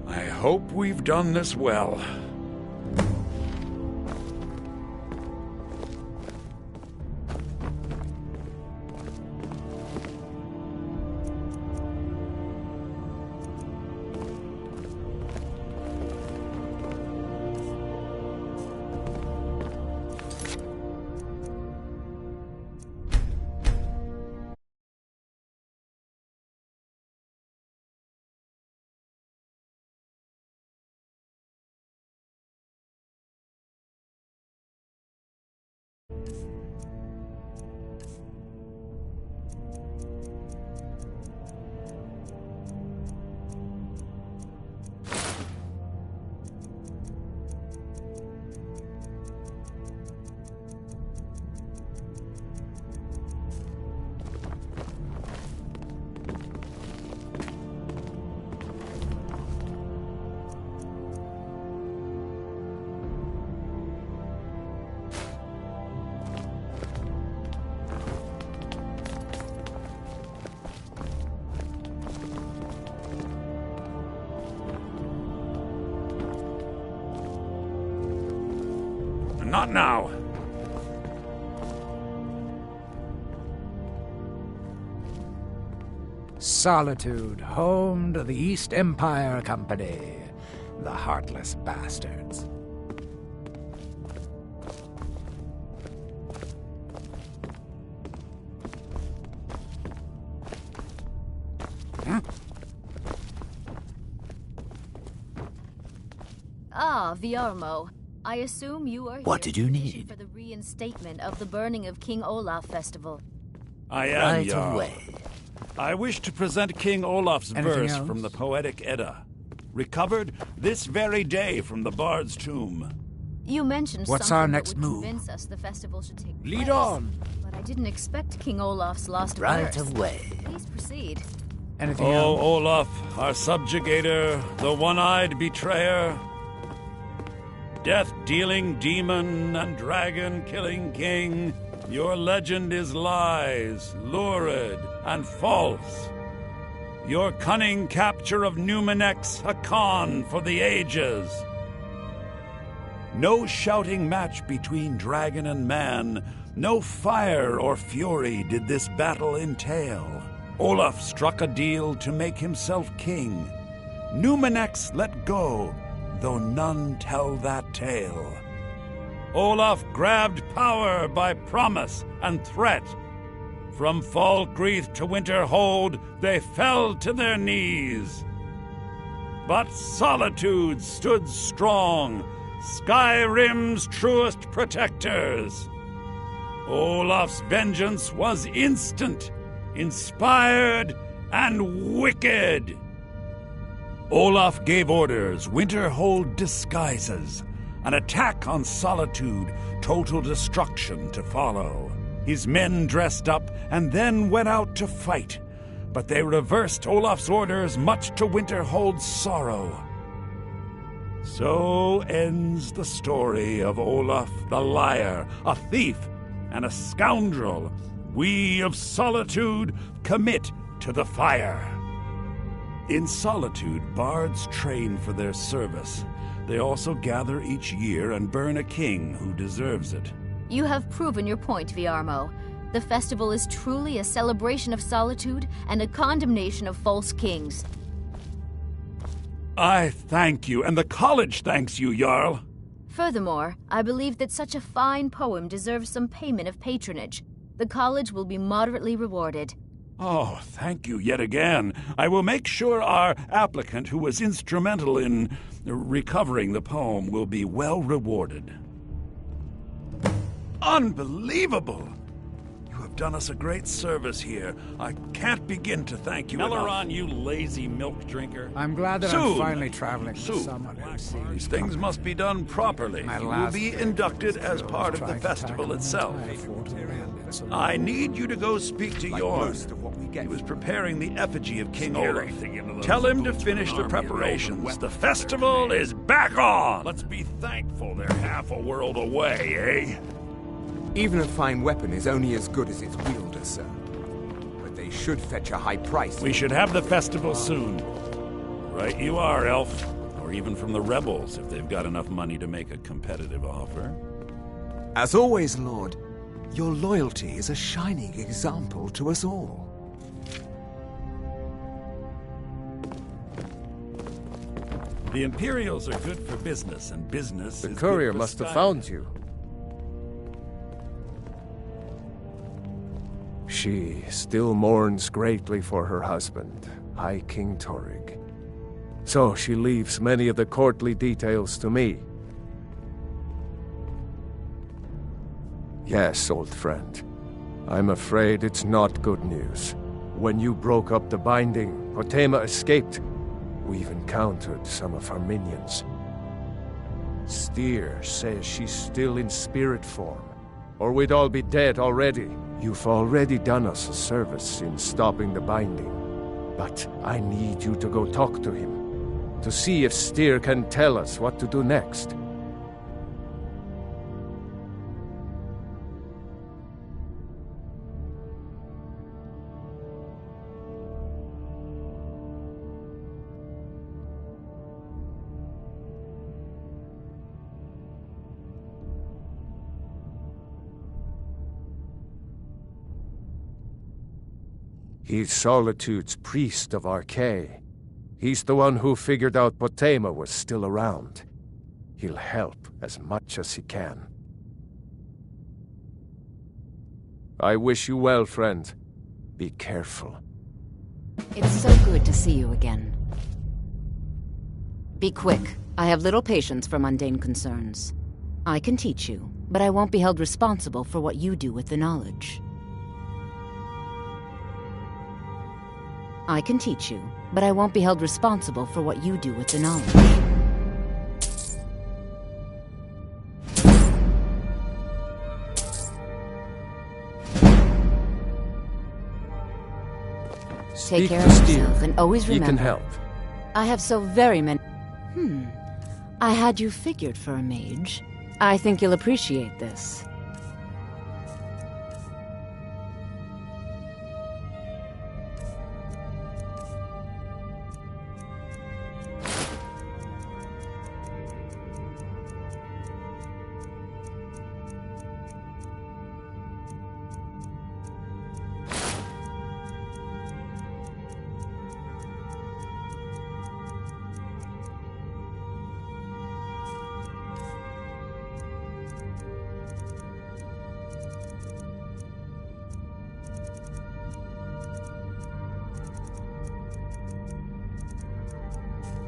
I hope we've done this well. Not now. Solitude, home to the East Empire Company. The heartless bastards. Ah, Viarmo. I assume you are here What did you need? for the reinstatement of the burning of King Olaf festival. I am Right Jarl. away. I wish to present King Olaf's Anything verse else? from the Poetic Edda, recovered this very day from the Bard's tomb. You mentioned What's something our that next would move? convince us the festival should take Lead place. on. But I didn't expect King Olaf's lost Right verse. away. Please proceed. Anything Oh, else? Olaf, our subjugator, the one-eyed betrayer, death-dealing demon and dragon-killing king, your legend is lies, lurid, and false. Your cunning capture of Numenek's a con for the ages. No shouting match between dragon and man, no fire or fury did this battle entail. Olaf struck a deal to make himself king. Numenek's let go, though none tell that tale. Olaf grabbed power by promise and threat. From Falkreath to Winterhold, they fell to their knees. But Solitude stood strong, Skyrim's truest protectors. Olaf's vengeance was instant, inspired, and wicked. Olaf gave orders, Winterhold disguises, an attack on Solitude, total destruction to follow. His men dressed up and then went out to fight, but they reversed Olaf's orders, much to Winterhold's sorrow. So ends the story of Olaf the liar, a thief and a scoundrel. We of Solitude commit to the fire. In Solitude, bards train for their service. They also gather each year and burn a king who deserves it. You have proven your point, Viarmo. The festival is truly a celebration of solitude and a condemnation of false kings. I thank you, and the college thanks you, Jarl. Furthermore, I believe that such a fine poem deserves some payment of patronage. The college will be moderately rewarded. Oh, thank you yet again. I will make sure our applicant, who was instrumental in recovering the poem, will be well rewarded. Unbelievable! You have done us a great service here. I can't begin to thank you enough. Meleron, you lazy milk drinker. I'm glad that Soon. I'm finally traveling with Soon. someone who sees These things must be done properly. My You will last be break inducted was as killed part of the trying to festival tackle itself. an entire fort of land. It's a I need you to go speak to Yorn. most of what we get He was preparing the effigy of King Scare Olaf. anything into those Tell him to boots finish with the an army of preparations. weapons The at their festival command. is back on! Let's be thankful they're half a world away, eh? Even a fine weapon is only as good as its wielder, sir. But they should fetch a high price. We should have the festival soon. Right you are, Elf. Or even from the rebels, if they've got enough money to make a competitive offer. As always, Lord, your loyalty is a shining example to us all. The Imperials are good for business, and business The is courier good for must have Skyrim. found you. She still mourns greatly for her husband, High King Torrig. So she leaves many of the courtly details to me. Yes, old friend. I'm afraid it's not good news. When you broke up the binding, Potema escaped. We even encountered some of her minions. Steer says she's still in spirit form, or we'd all be dead already. You've already done us a service in stopping the binding, but I need you to go talk to him, to see if Steer can tell us what to do next. He's Solitude's priest of Archay. He's the one who figured out Potema was still around. He'll help as much as he can. I wish you well, friend. Be careful. It's so good to see you again. Be quick. I have little patience for mundane concerns. I can teach you, but I won't be held responsible for what you do with the knowledge. I can teach you, but I won't be held responsible for what you do with the knowledge. Take care of yourself, and always remember... He can help. I have so very many... I had you figured for a mage. I think you'll appreciate this.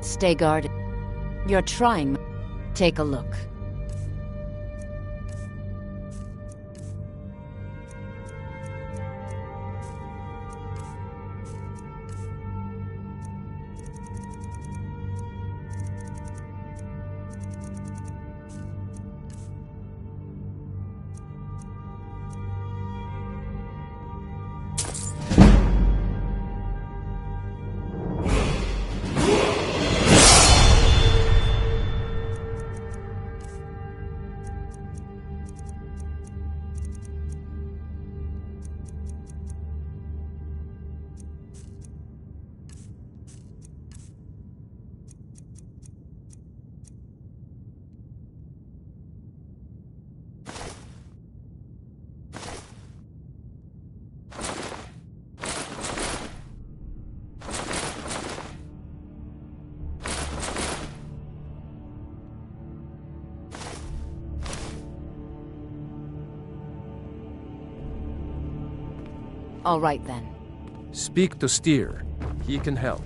Stay guarded. You're trying. Take a look. All right, then. Speak to Steer. He can help.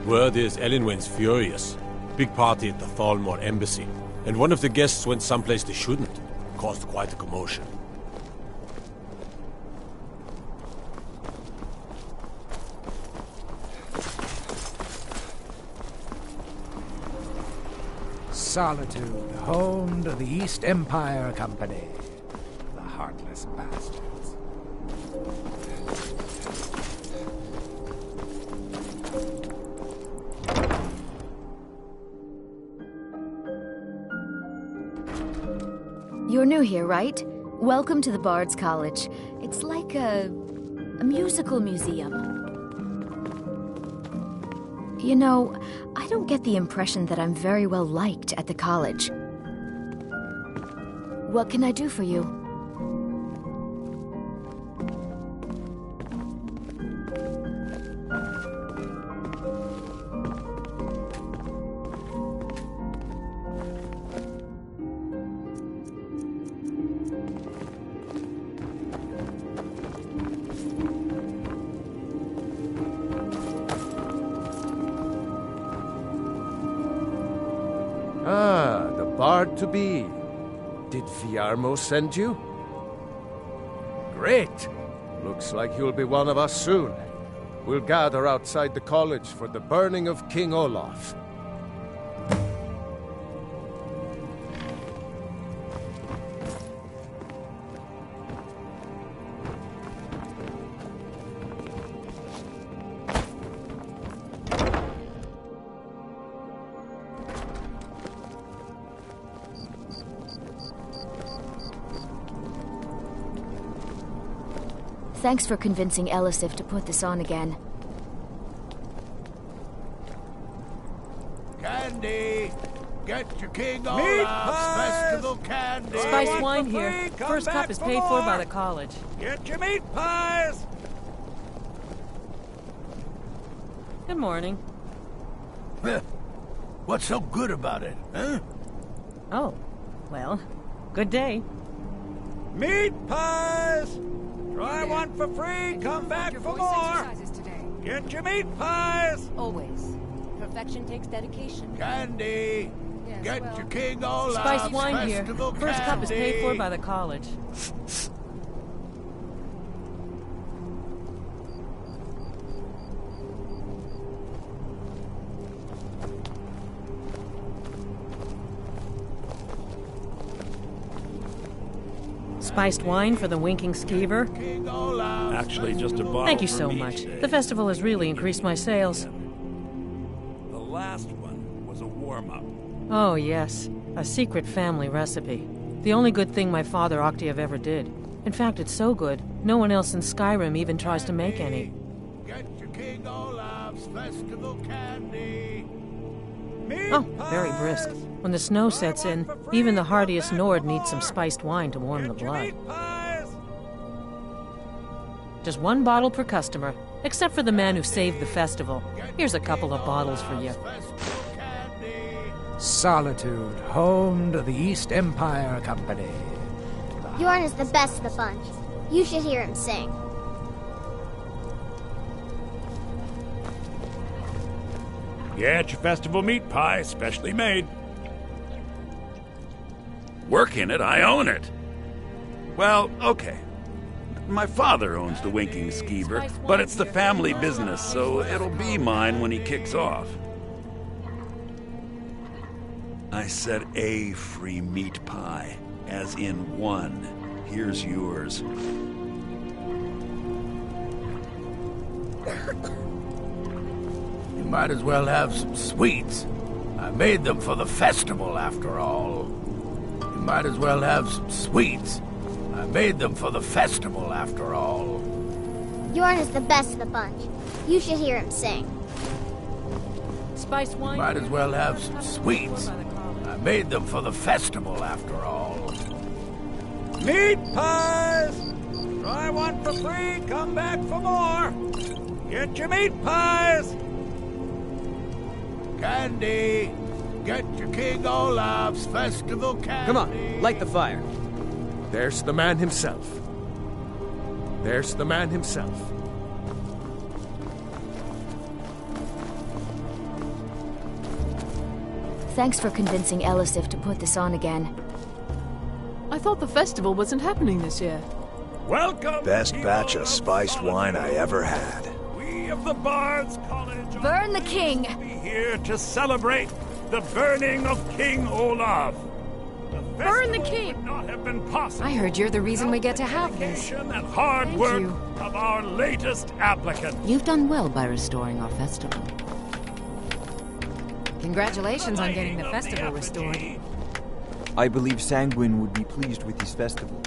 Word is Elinwen's furious. Big party at the Thalmor embassy. And one of the guests went someplace they shouldn't. Caused quite a commotion. Solitude, home to the East Empire Company. The heartless bastards. You're new here, right? Welcome to the Bard's College. It's like a musical museum. You know, I don't get the impression that I'm very well liked at the college. What can I do for you? Ah, the bard-to-be. Did Viarmo send you? Great! Looks like you'll be one of us soon. We'll gather outside the college for the burning of King Olaf. Thanks for convincing Elisif to put this on again. Candy! Get your King Olaf's festival candy! Spiced wine here. First cup is paid for by the college. Get your meat pies! Good morning. What's so good about it, huh? Oh, well, good day. Meat pies! Try one for free, come back for more! Get your meat pies! Always. Perfection takes dedication. Candy! Yes, Get well, your King Olaf's Spiced wine here. festival First cup is paid for candy. by the college. Spiced wine for the winking skeever. Actually, just a bottle. Thank you for so me much. today. The festival has really increased my sales. The last one was a warm-up. Oh, yes. A secret family recipe. The only good thing my father Octave ever did. In fact, it's so good, no one else in Skyrim even tries to make any. Get your King Olaf's festival candy. Oh, very brisk. When the snow sets in, even the hardiest Nord needs some spiced wine to warm the blood. Just one bottle per customer, except for the man who saved the festival. Here's a couple of bottles for you. Solitude, home to the East Empire Company. Bjorn is the best of the bunch. You should hear him sing. Get your festival meat pie, specially made. Work in it, I own it. Well, okay. My father owns the Winking Skeever, but it's the family business, so it'll be mine when he kicks off. I said a free meat pie, as in one. Here's yours. You might as well have some sweets. I made them for the festival, after all. You might as well have some sweets. I made them for the festival, after all. Bjorn is the best of the bunch. You should hear him sing. Spiced wine. You might as well have some sweets. I made them for the festival, after all. Meat pies! Try one for free, come back for more! Get your meat pies! Candy! Get your King Olaf's festival candy! Come on, light the fire. There's the man himself. There's the man himself. Thanks for convincing Elisif to put this on again. I thought the festival wasn't happening this year. Welcome! Best batch of spiced wine I ever had. We of the Bards College Burn the king! Be here to celebrate the burning of King Olaf. Burn the king! Would not have been possible. I heard you're the reason we get to have this. And hard Thank work you. of our latest applicant. You've done well by restoring our festival. Congratulations on getting the festival restored. I believe Sanguine would be pleased with his festival.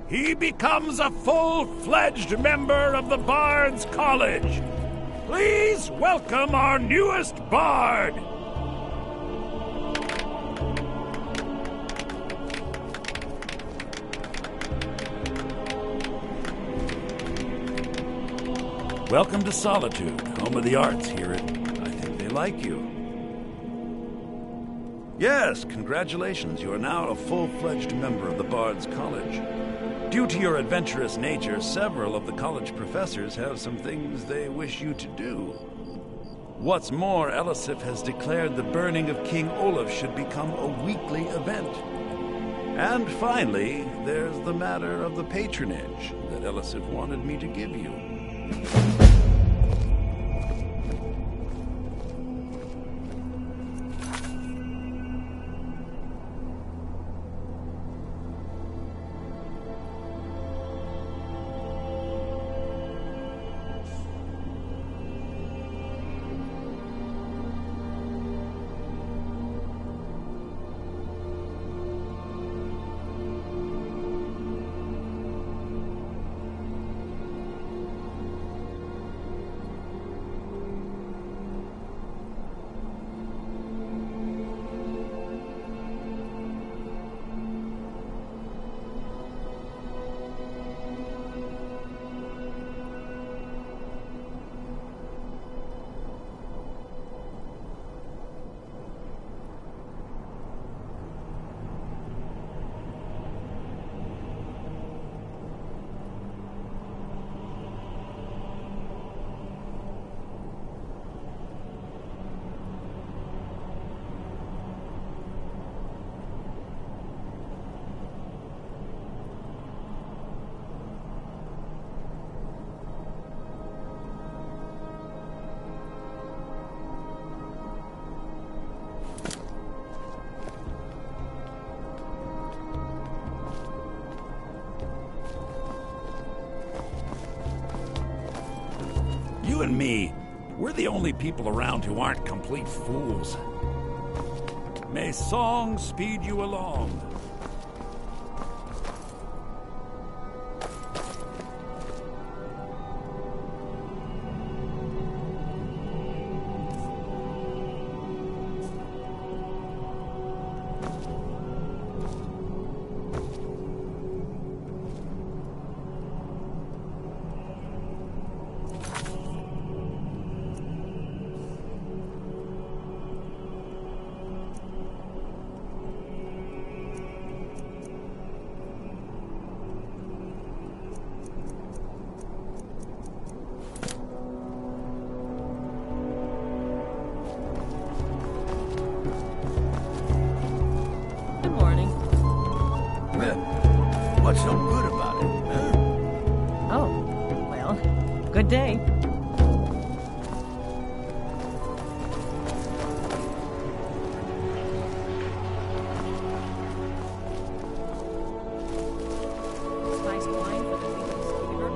He becomes a full-fledged member of the Bards College. Please welcome our newest bard. Welcome to Solitude, home of the arts here at... I think they like you. Yes, congratulations. You are now a full-fledged member of the Bards College. Due to your adventurous nature, several of the college professors have some things they wish you to do. What's more, Elisif has declared the burning of King Olaf should become a weekly event. And finally, there's the matter of the patronage that Elisif wanted me to give you. You and me, we're the only people around who aren't complete fools. May song speed you along. What's so good about it, huh? Oh, well, good day. Spiced wine for the weekend's fever.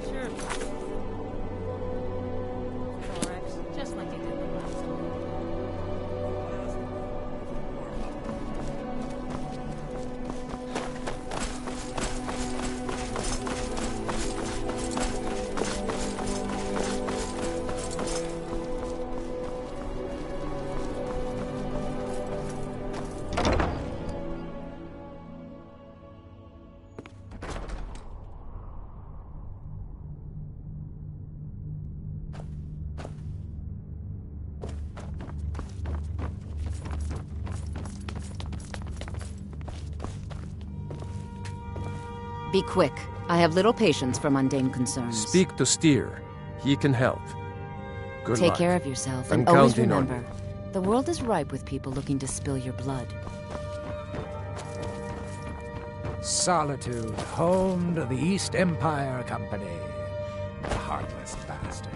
Sure. Thorax, just like you did the last time. Be quick. I have little patience for mundane concerns. Speak to Steer. He can help. Good Take luck. care of yourself, I'm and always counting on remember, the world is ripe with people looking to spill your blood. Solitude, home to the East Empire Company. The heartless bastards.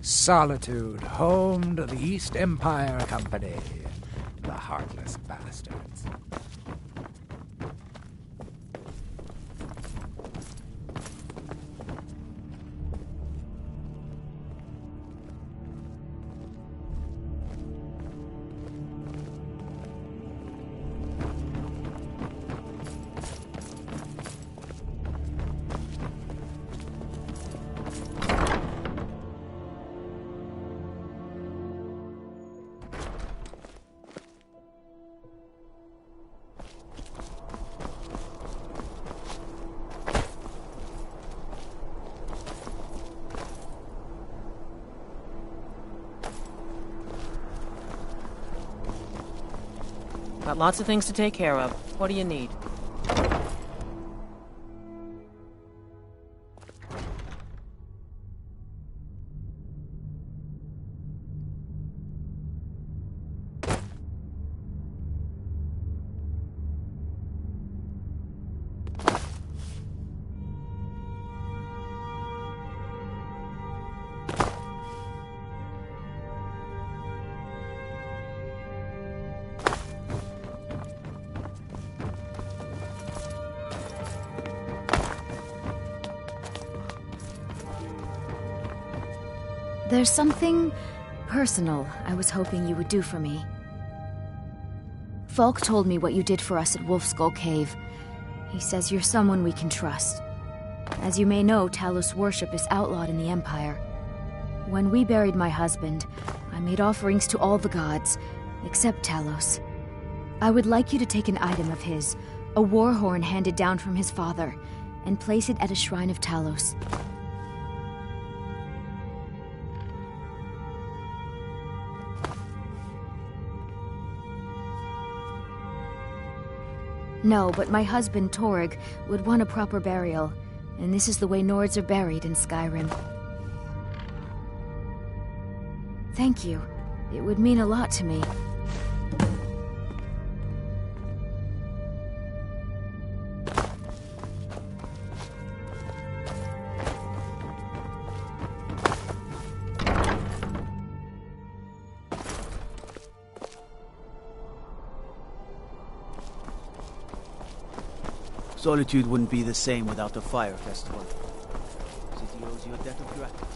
Solitude, home to the East Empire Company. The heartless bastards. Got lots of things to take care of. What do you need? There's something personal I was hoping you would do for me. Falk told me what you did for us at Wolfskull Cave. He says you're someone we can trust. As you may know, Talos worship is outlawed in the Empire. When we buried my husband, I made offerings to all the gods, except Talos. I would like you to take an item of his, a war horn handed down from his father, and place it at a shrine of Talos. No, but my husband, Torg, would want a proper burial, and this is the way Nords are buried in Skyrim. Thank you. It would mean a lot to me. Solitude wouldn't be the same without the Fire Festival. City owes you a debt of gratitude.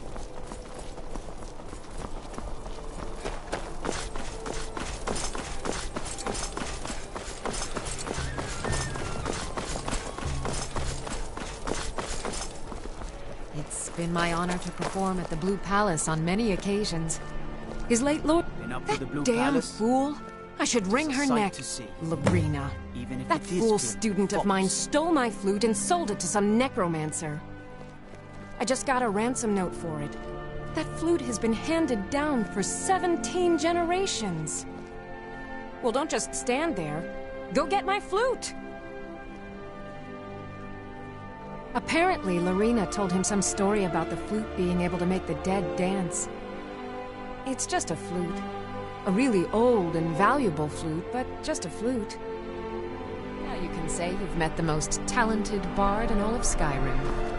It's been my honor to perform at the Blue Palace on many occasions. His late lord... Been up to the Blue damn Palace? fool! I should wring her neck. Lorena. That fool student of mine stole my flute and sold it to some necromancer. I just got a ransom note for it. That flute has been handed down for 17 generations. Well, don't just stand there. Go get my flute! Apparently, Lorena told him some story about the flute being able to make the dead dance. It's just a flute. A really old and valuable flute, but just a flute. Now you can say you've met the most talented bard in all of Skyrim.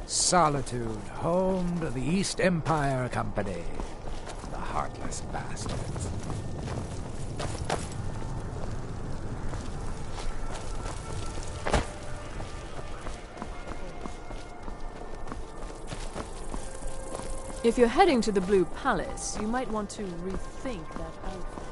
Solitude, home to the East Empire Company. The heartless bastards. If you're heading to the Blue Palace, you might want to rethink that outfit.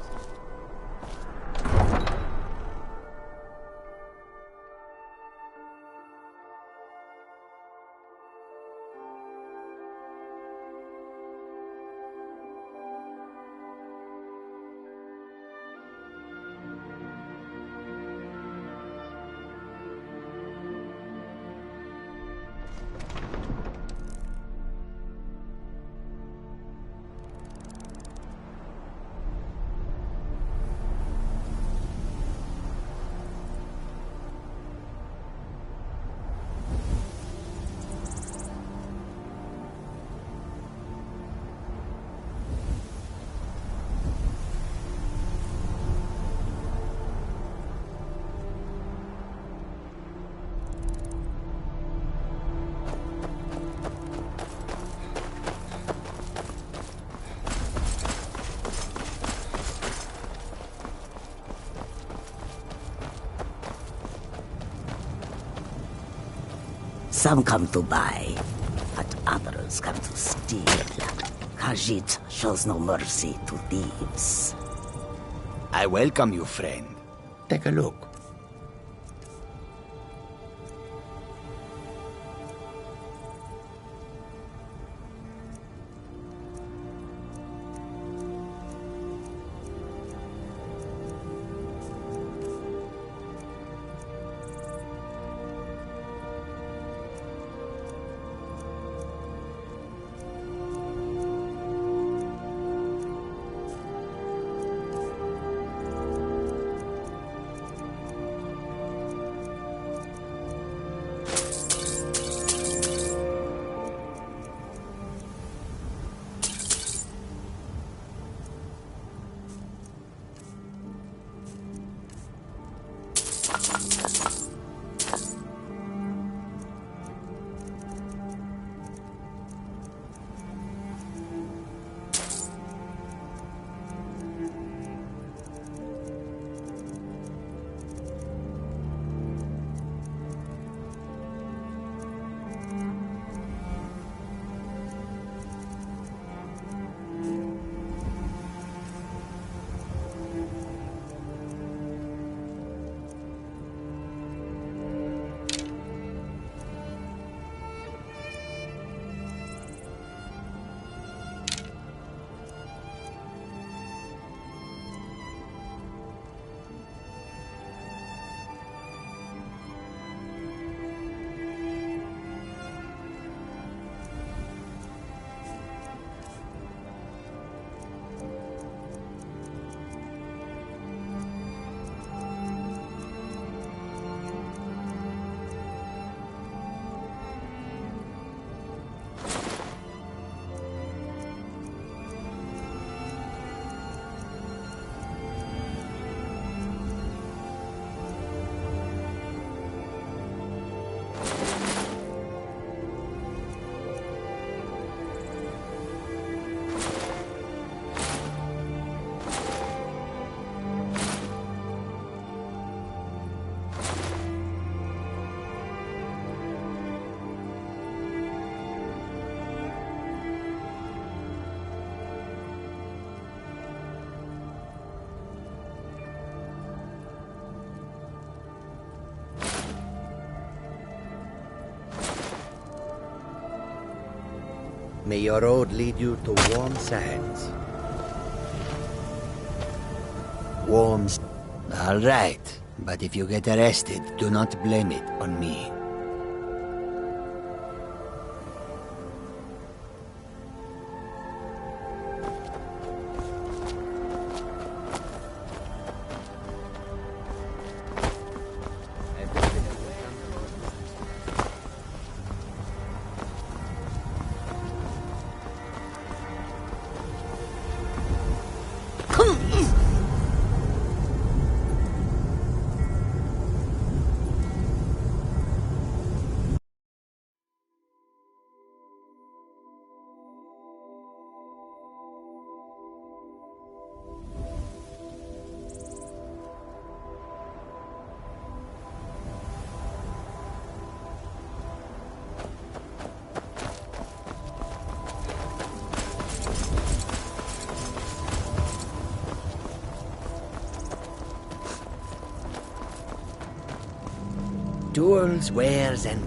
Some come to buy, but others come to steal. Khajiit shows no mercy to thieves. I welcome you, friend. Take a look. May your road lead you to warm sands. Warm... All right. But if you get arrested, do not blame it on me. Tools, wares, and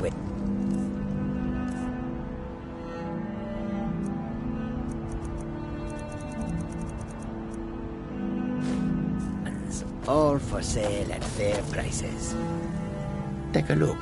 all for sale at fair prices. Take a look.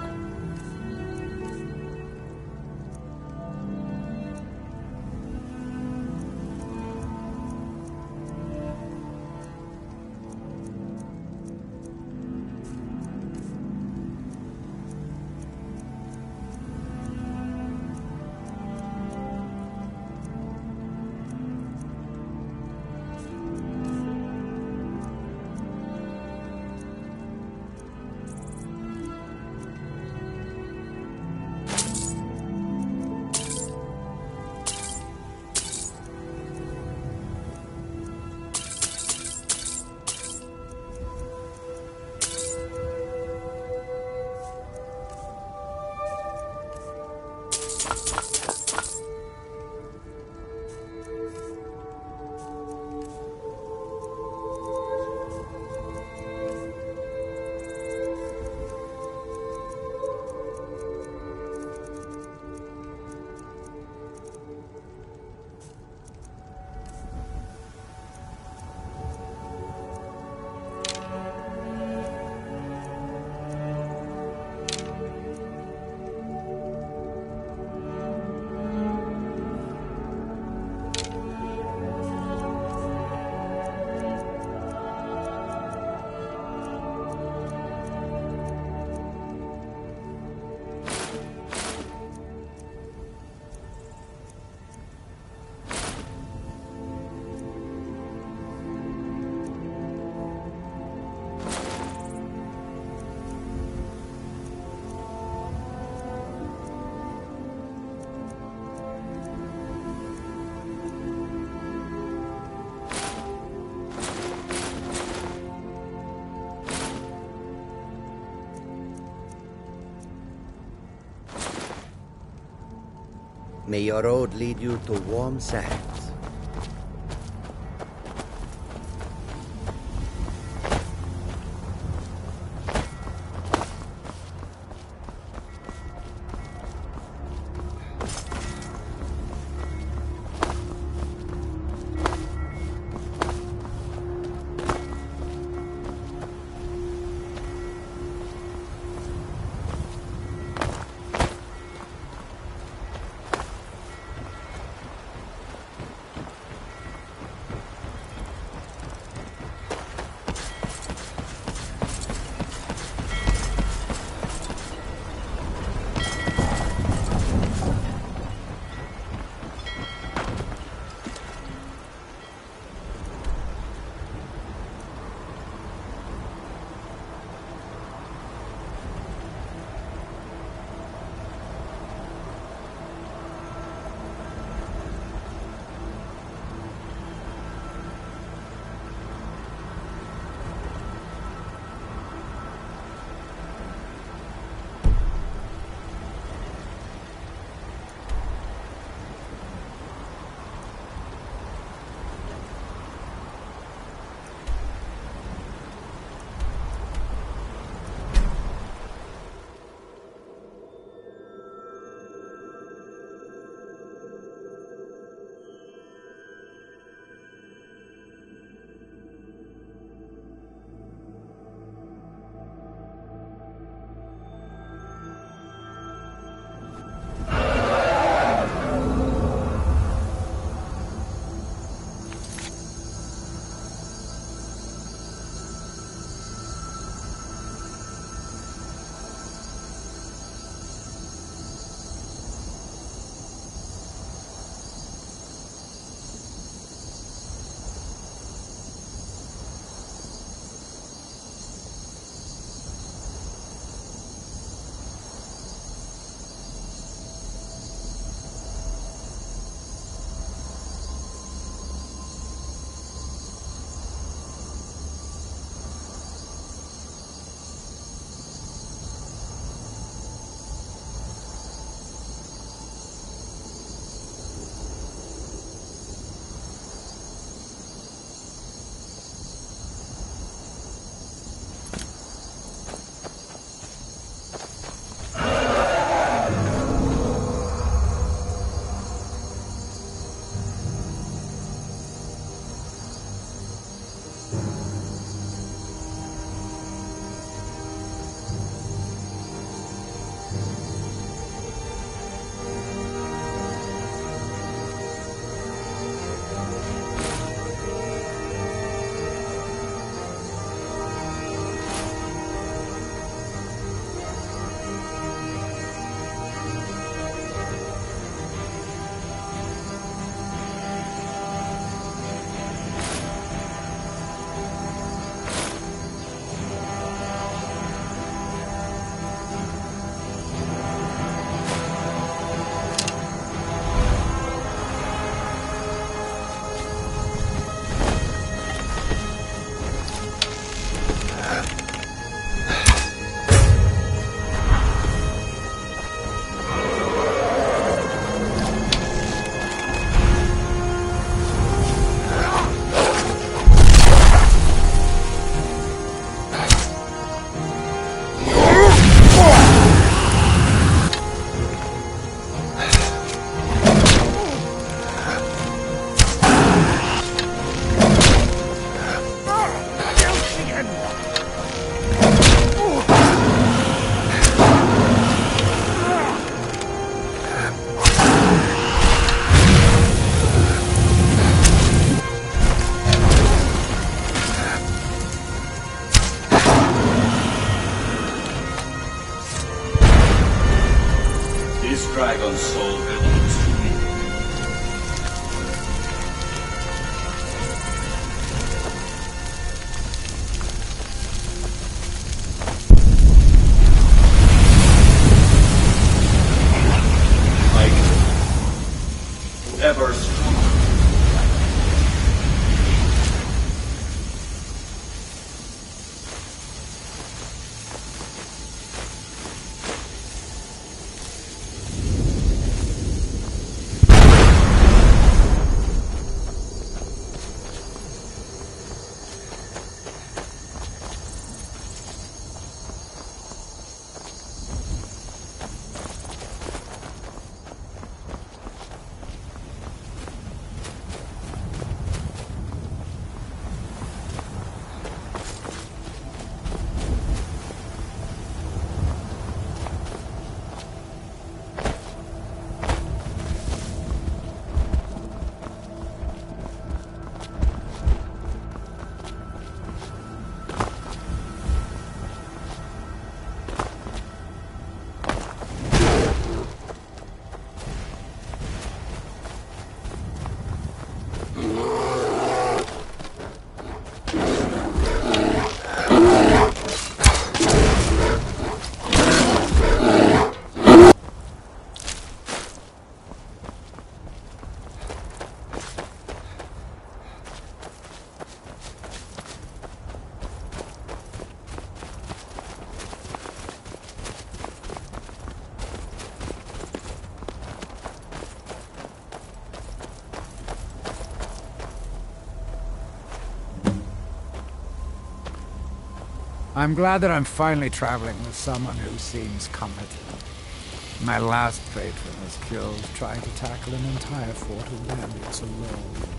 May your road lead you to warm sands. dragon soul belongs to me. I go ever stronger. I'm glad that I'm finally traveling with someone who seems competent. My last patron was killed trying to tackle an entire fort of bandits alone.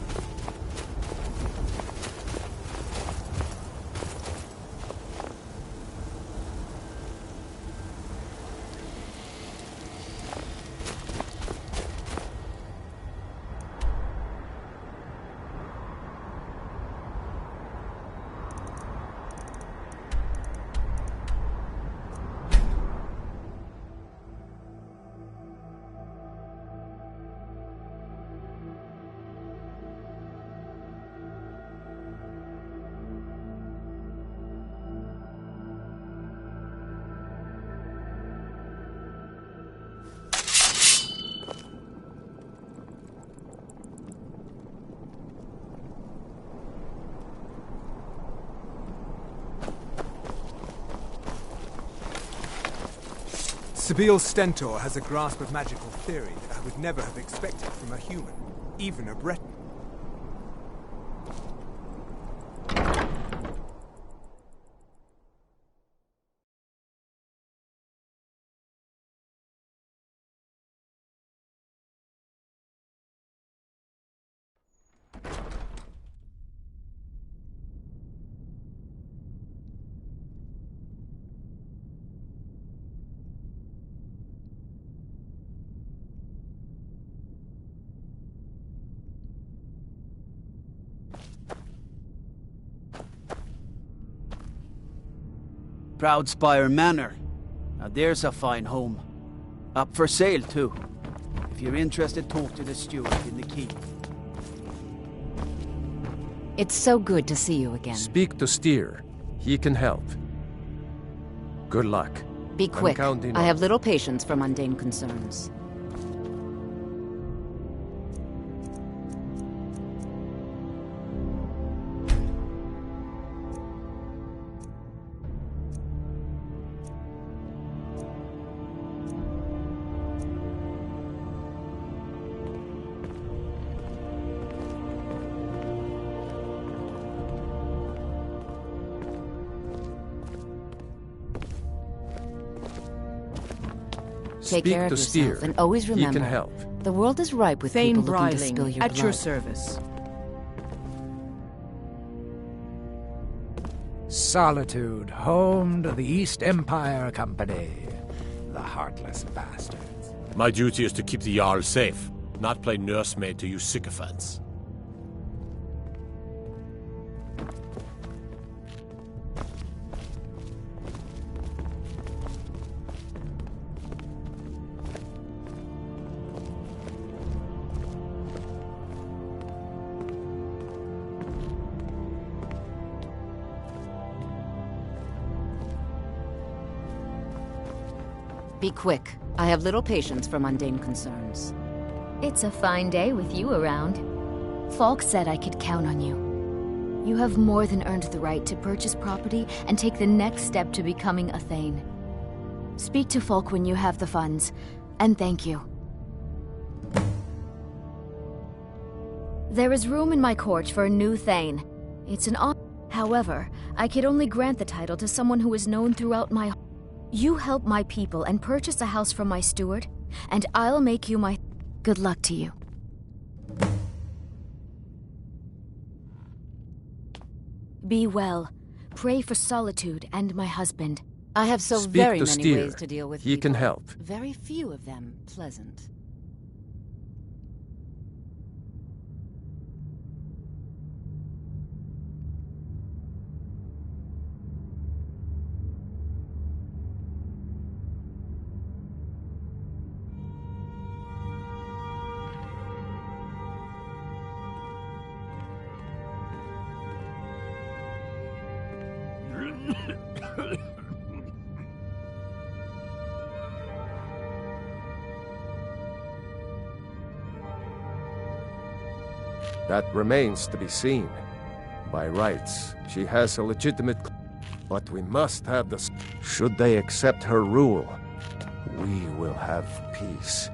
Sabiel Stentor has a grasp of magical theory that I would never have expected from a human, even a Breton. Proudspire Manor. Now there's a fine home. Up for sale, too. If you're interested, talk to the steward in the keep. It's so good to see you again. Speak to Steer. He can help. Good luck. Be quick. I have little patience for mundane concerns. Take care of yourself, and always remember, he can help. The world is ripe with Thane people looking to Bryling, spill your at blood. your service. Solitude, home to the East Empire Company. The heartless bastards. My duty is to keep the Jarl safe, not play nursemaid to you sycophants. Be quick. I have little patience for mundane concerns. It's a fine day with you around. Falk said I could count on you. You have more than earned the right to purchase property and take the next step to becoming a Thane. Speak to Falk when you have the funds, and thank you. There is room in my court for a new Thane. It's an honor. However, I could only grant the title to someone who is known throughout my... You help my people and purchase a house from my steward, and I'll make you my... Good luck to you. Be well. Pray for Solitude and my husband. I have so Speak very to many Steer. ways to deal with He people. can help. Very few of them pleasant. That remains to be seen. By rights, she has a legitimate... But we must have the... Should they accept her rule, we will have peace.